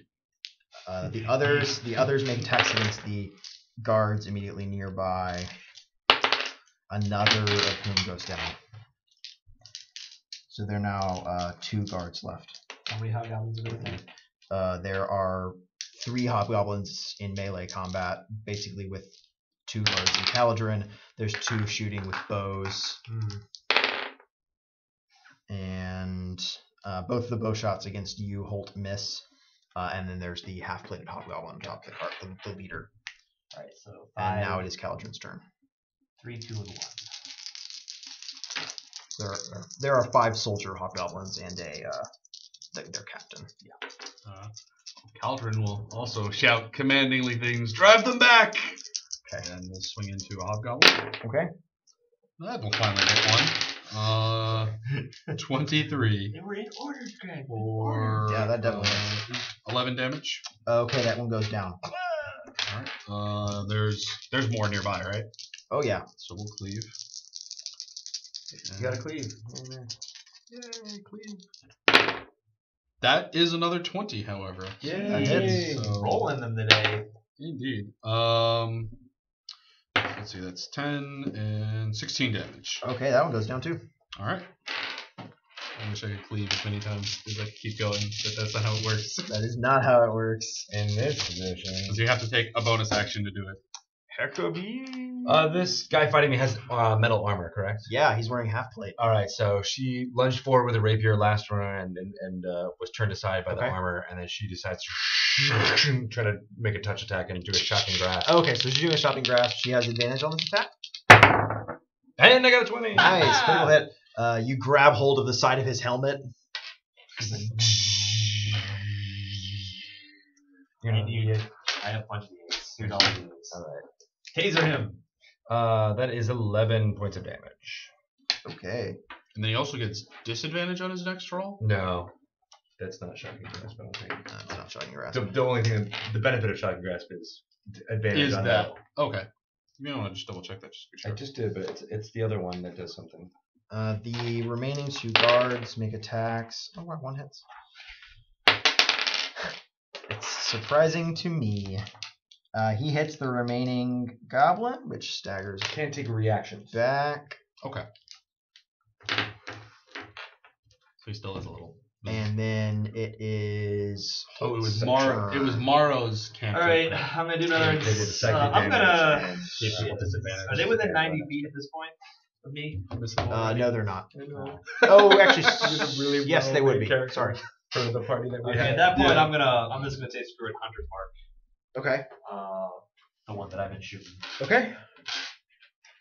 The others make attacks against the guards immediately nearby. Another of whom goes down. So there are now 2 guards left. How many hobgoblins are there? There are 3 hobgoblins in melee combat, basically with 2 guards in Caledryn. There's 2 shooting with bows. And both of the bow shots against you, Hoult, miss. And then there's the half-plated hobgoblin on top of the cart, the leader. Alright, so 5. And now it is Caledryn's turn. 3, 2, and 1. There are 5 soldier hobgoblins and their captain. Yeah. Caledryn will also shout commandingly things. Drive them back! Okay. And we'll swing into a hobgoblin. Okay. That will finally hit one. 23. They were in order, Greg. For Yeah, that definitely hits. 11 damage. Okay, that one goes down. Alright. There's more nearby, right? Oh yeah. So we'll cleave. You gotta cleave. Yay, cleave. That is another 20, however. That hits. So, Rolling them today. Indeed. Let's see, that's 10 and 16 damage. Okay, that one goes down too. Alright. I wish I could cleave as many times as I could keep going, but that's not how it works. That is not how it works. In this position. Because you have to take a bonus action to do it. Hekabe. This guy fighting me has metal armor, correct? Yeah, he's wearing half plate. All right, so she lunged forward with a rapier last round and was turned aside by the Okay. armor, and then she decides to try to make a touch attack and do a shocking grasp. Okay, so she's doing a shopping grasp. She has advantage on this attack. And I got a 20. Nice, critical hit. You grab hold of the side of his helmet. You're gonna need it. I have a bunch of these. Here's all of these. All right. Taser him. That is 11 points of damage. Okay. And then he also gets disadvantage on his next roll? No, that's not shocking grasp. I don't think. It's not shocking grasp. The only thing, the benefit of shocking grasp is advantage Is on that okay? You may want to just double check that just to be I sure. just did, but it's the other one that does something. The remaining 2 guards make attacks. Oh, wow, 1 hits. It's surprising to me. He hits the remaining goblin, which staggers Can't take reactions. back. Okay. So he still has a little. And then it is. Oh, it was Holt's Maro. turn. It was Maro's cantrip. All right, I'm gonna do another. They did the second I'm damage gonna. and give you a disadvantage. Are they within 90 feet at this point of me? No, they're not. No. Oh, actually, Really yes, they would be. character Sorry. For the party that we Okay, had. at that point, I'm just gonna say screw it, Hunter's Mark. Okay. The one that I've been shooting. Okay.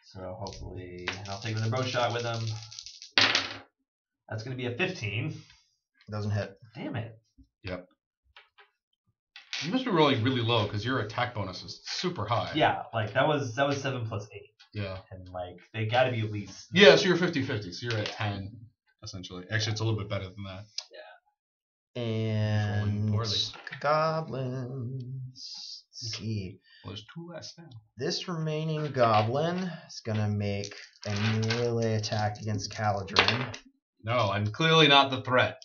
So hopefully, and I'll take another bow shot with him. That's gonna be a 15. Doesn't hit. Damn it. Yep. You must be rolling really low because your attack bonus is super high. Yeah, like that was 7 plus 8, Yeah. and like they got to be at least. Yeah, so you're 50-50, so you're at 10, essentially. Actually, it's a little bit better than that. And poorly. goblins. Let's see. Well, there's 2 less now. This remaining goblin is gonna make a melee attack against Caledryn. No, I'm clearly not the threat.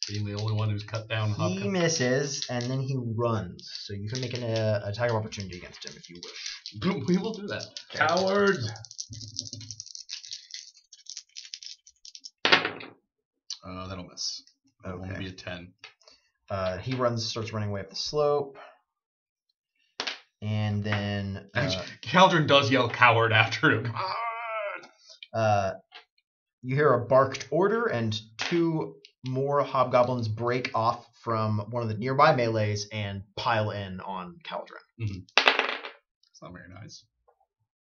Being the only one who's cut down He Hekabe. misses, and then he runs. So you can make an attack of opportunity against him if you wish. We will do that. Coward! That'll miss. That'll Okay. only be a 10. He starts running away up the slope. And then Actually, Caledryn does yell coward after him. you hear a barked order, and 2 more hobgoblins break off from one of the nearby melees and pile in on Caledryn. It's not very nice.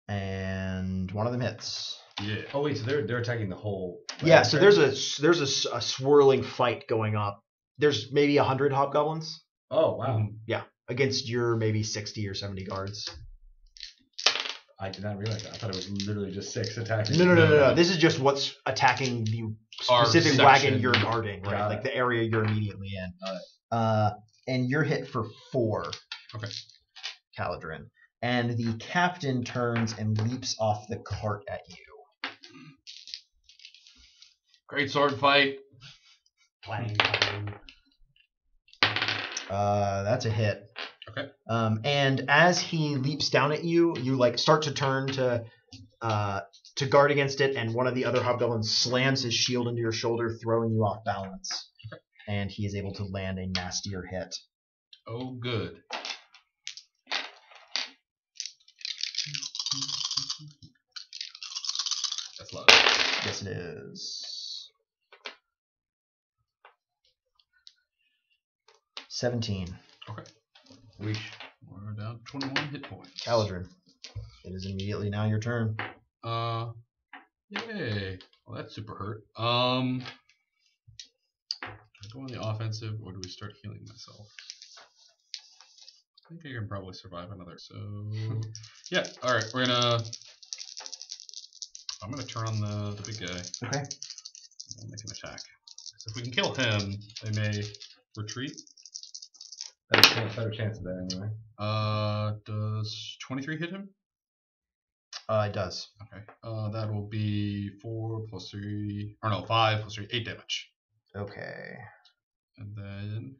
And one of them hits. Yeah. Oh wait, so they're attacking the whole. Yeah, so there's a swirling fight going up. There's maybe 100 hobgoblins. Oh wow! Yeah, against your maybe 60 or 70 guards. I did not realize that. I thought it was literally just 6 attacking. No. This is just what's attacking the Our specific section. wagon you're guarding, right? Got Like it. the area you're immediately in. And you're hit for 4. Okay. Caledryn. And the captain turns and leaps off the cart at you. Great sword fight. Twang. That's a hit. Okay. And as he leaps down at you, you like start to turn to guard against it, and one of the other hobgoblins slams his shield into your shoulder, throwing you off balance. Okay. And he is able to land a nastier hit. Oh, good. That's low. Yes, it is. 17. Okay. Weesh. We're down to 21 hit points. Caledryn. It is immediately now your turn. Yay. Well, that's super hurt. Do I go on the offensive, or do we start healing myself? I think I can probably survive another. So, yeah. All right. I'm gonna turn on the big guy. Okay. And make an attack. So if we can kill him, they may retreat. Better chance of that anyway. Does 23 hit him? It does. Okay. That will be 4 plus 3, or no, 5 plus 3, 8 damage. Okay. And then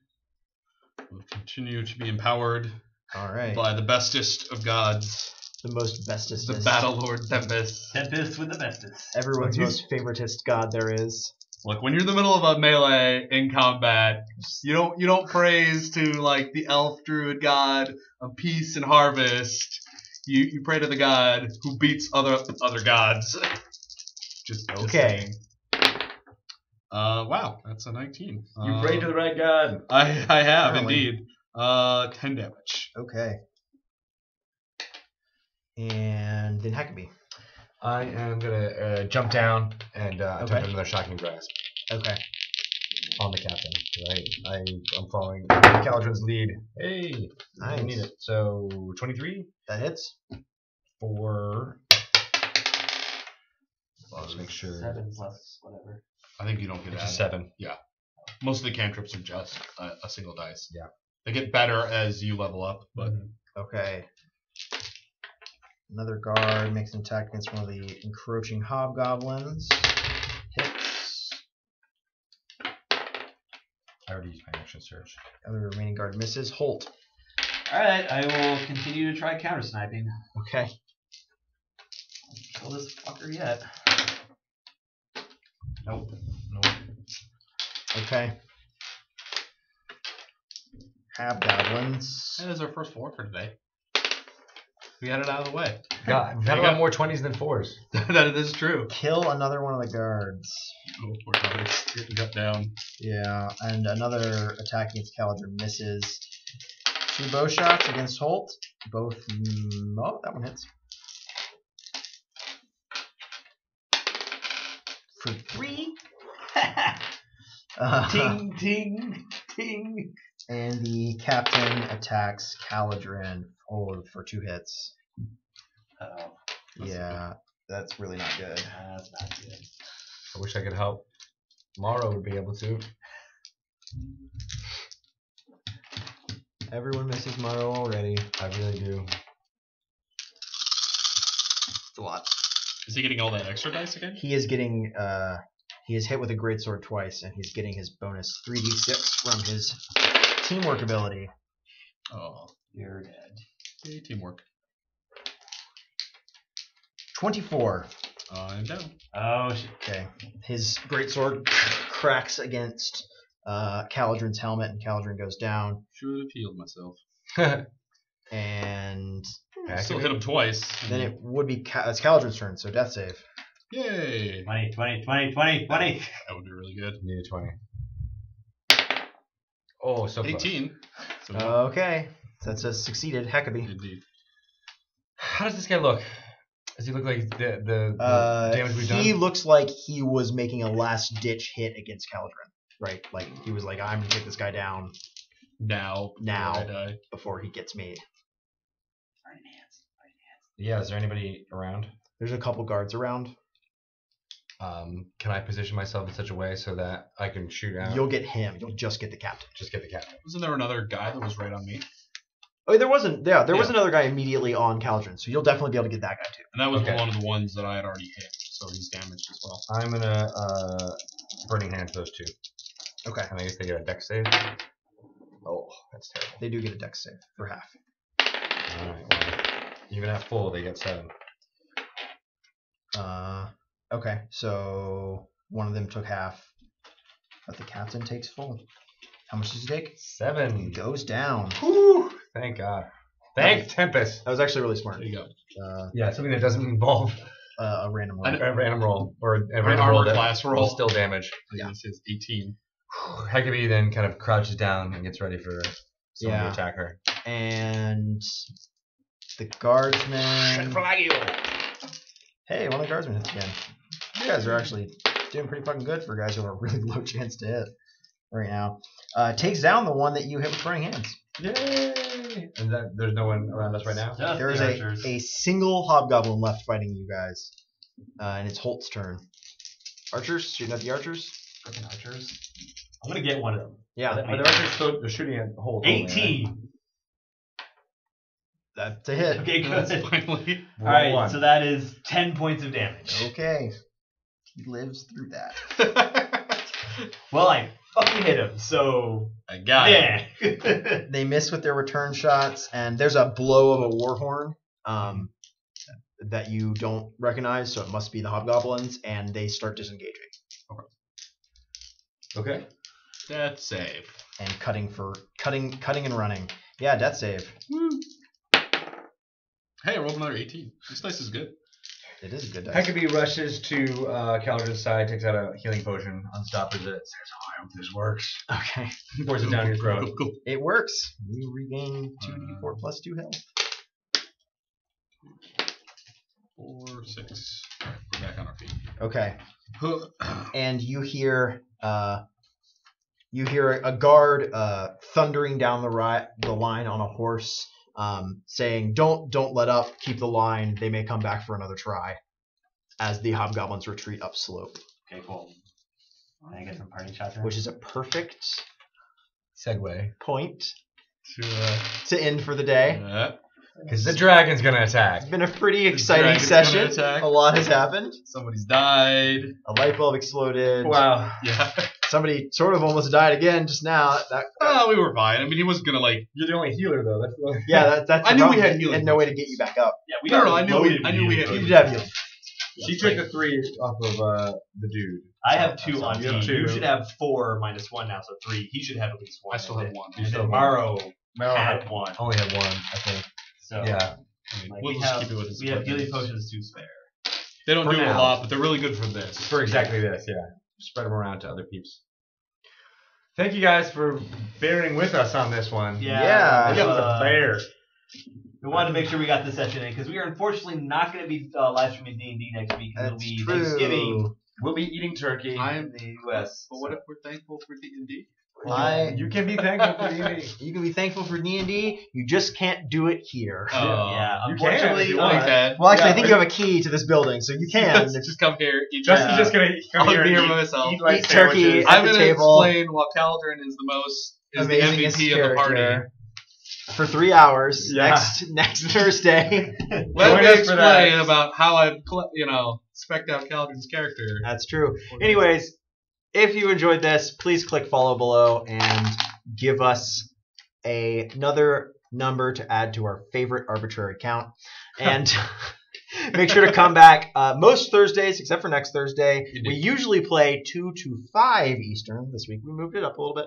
we'll continue to be empowered All right. by the bestest of gods, The most bestest. the Battle Lord Tempest. Tempest with the bestest. Everyone's most favoritist god there is. Look, when you're in the middle of a melee in combat, you don't praise to like the elf druid god of peace and harvest. You pray to the god who beats other gods. Just Okay. saying. Wow, that's a 19. You prayed to the right god. I have Apparently. indeed. 10 damage. Okay. And then Hekabe. I am gonna jump down and attempt Okay. another shocking grasp Okay. on the captain. Right, I'm following Caledryn's lead. Hey, Nice. I need it. So 23 That hits. for. Let's make sure. 7 plus whatever. I think you don't get It's a added. 7. Most of the cantrips are just a single dice. Yeah. They get better as you level up, but Okay. Another guard makes an attack against one of the encroaching hobgoblins. Hits. I already used my action search. Other remaining guard misses. Hoult. Alright, I will continue to try counter sniping. Okay. Kill this fucker yet. Nope. Okay. Hobgoblins. that is our first 4 for today. We got it out of the way. God, we've had a lot more 20s than 4s. That is true. Kill another one of the guards. Oh, poor guys. Getting cut down. Yeah, and another attack against Caledryn misses. 2 bow shots against Hoult. Both. Oh, that one hits. For 3. Ting, ting, ting. And the captain attacks Caledryn for 2 hits. Uh-oh. Yeah, that's really not good. That's not good. I wish I could help. Maro would be able to. Everyone misses Maro already. I really do. It's a lot. Is he getting all that extra dice again? He is getting. He is hit with a greatsword twice, and he's getting his bonus 3d6 from his teamwork ability. Oh, You're dead. yay, teamwork. 24. I'm down. Oh, shit. Okay. His greatsword cracks against Caledryn's helmet, and Caledryn goes down. Should have healed myself. And I still hit him twice. then it would be it's Caledryn's turn, so death save. Yay! 20, 20, 20, 20, 20. That would be really good. Need a 20. Oh, so close. 18. So Okay. That's a succeeded. Hekabe. indeed. How does this guy look? Does he look like the damage we've done? He looks like he was making a last-ditch hit against Caledryn. Right? Like, he was like, I'm going to take this guy down Now. Now. before I die. before he gets me. Yeah, is there anybody around? There's a couple guards around. Can I position myself in such a way so that I can shoot out? You'll get him. You'll just get the captain. Just get the captain. Wasn't there another guy that was right on me? Oh, there wasn't. Yeah, there was another guy immediately on Caledryn, so you'll definitely be able to get that guy too. And that was Okay. one of the ones that I had already hit, so he's damaged as well. I'm gonna burning hand those 2. Okay. And I guess they get a dex save. Oh, that's terrible. They do get a dex save for half. Alright, well, even at full, they get 7. Okay, so one of them took half, but the captain takes full. How much does he take? 7. He goes down. Whew! Thank God. Thank Tempest. That was actually really smart. There you go. Yeah, something that doesn't involve A random roll. a random roll or a An random roll armor that class roll. will still damage. Yeah. This is 18. Hekabe then kind of crouches down and gets ready for someone to attack her. And the guardsman. Hey, one of the guardsmen hits again. You guys are actually doing pretty fucking good for guys who have a really low chance to hit right now. Takes down the one that you hit with burning hands. Yay! And there's no one around us right now? Just There is the archers. a single hobgoblin left fighting you guys. And it's Hoult's turn. Archers? Shooting at the archers? Frickin' archers. I'm gonna get one of them. Yeah. Are the archers still shooting at Hoult? 18. That's a hit. Okay, good. Finally. All right, so that is 10 points of damage. Okay. He lives through that. Well, I fucking hit him, so I got it. yeah. They miss with their return shots, and there's a blow of a war horn that you don't recognize, so it must be the hobgoblins, and they start disengaging Okay. Death save. and cutting and running. Yeah, death save. Hey, I rolled another 18. This dice is good. It is a good dice. Hekabe rushes to Caledryn's side, takes out a healing potion, unstoppers it, says, "Oh, I hope this works." Okay. Pours it down your throat. It works. You regain 2d4 plus 2 health. 4, 6. All right, we're back on our feet. Okay. And you hear a guard thundering down the line on a horse, saying, "Don't let up. Keep the line. They may come back for another try." As the hobgoblins retreat upslope, Okay, cool. Can I get some party shots? which is a perfect Segue. point To, to end for the day. Because the dragon's gonna attack. It's been a pretty exciting dragon's gonna session. attack. A lot has happened. Somebody's died. A light bulb exploded. Wow. Yeah. Somebody sort of almost died again just now. We were fine. I mean, he was gonna like. You're the only healer, though. That's the only... Yeah, that's. I the knew we problem. had healing And no way to get you back up. Yeah, we No, got I knew loaded we with had You healing. did have healing. She took the 3 off of the dude. I have 2 on You me. have 2. You should have 4 minus 1 now, so 3. He should have at least 1. I still have 1. And still then have Maro Maro had 1. only had 1, I think. So Yeah. I mean, like, we'll we just have, keep it with his we have healing equipment. potions to spare. They don't For do a now. lot, but they're really good for this. For exactly this, yeah. Spread them around to other peeps. Thank you guys for bearing with us on this one. Yeah. This was a bear. We wanted to make sure we got this session in because we are unfortunately not going to be live streaming D&D next week because it'll That's be true. Thanksgiving We'll be eating turkey. in the U.S. But what if we're thankful for D&D? You can be thankful for D&D. You can be thankful for D&D. You just can't do it here. Yeah, You can unfortunately, if you Like want. that. Well, actually, Yeah, I think you have a key to this building, so you can. Just come here. Eat Justin's turkey. just gonna come I'll here be and here by myself. eat like Eat turkey. sandwiches. At I'm the going to table. explain why Caledryn is the Amazingest MVP of the party. character. For 3 hours Yeah. next Thursday. Let Join me us for that. explain about how I've, spec'd out Caledryn's character. That's true. Anyways, if you enjoyed this, please click follow below and give us another number to add to our favorite arbitrary count. And make sure to come back most Thursdays, except for next Thursday. We usually play 2 to 5 Eastern. This week we moved it up a little bit.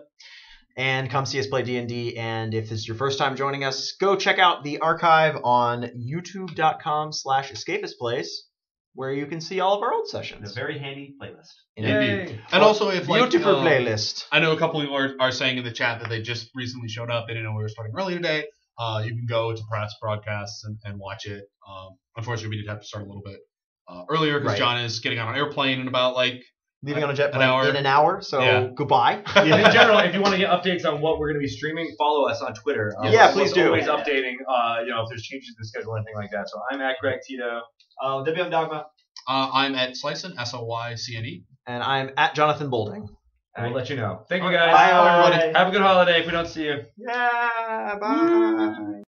And come see us play D&D. And if this is your first time joining us, go check out the archive on youtube.com/escapistplays, where you can see all of our old It's a sessions. very handy playlist. Indeed. And also, if Beautiful playlist. I know a couple people are saying in the chat that they just recently showed up. They didn't know we were starting early today. You can go to Pratt's broadcasts and watch it. Unfortunately, we did have to start a little bit earlier because Right. John is getting on an airplane in about Leaving on a jet an plane hour. in an hour, so Yeah. goodbye. Yeah, in general, if you want to get updates on what we're going to be streaming, follow us on Twitter. Yeah, please we're do. Always updating, if there's changes to the schedule or anything like that. So I'm at Greg Tito. WM Dogma. I'm at Slycen, SOYCNE. And I'm at Jonathan Bolding. And we'll let you know. Thank you Bye, guys. everybody. Have a good holiday if we don't see you. Yeah, bye.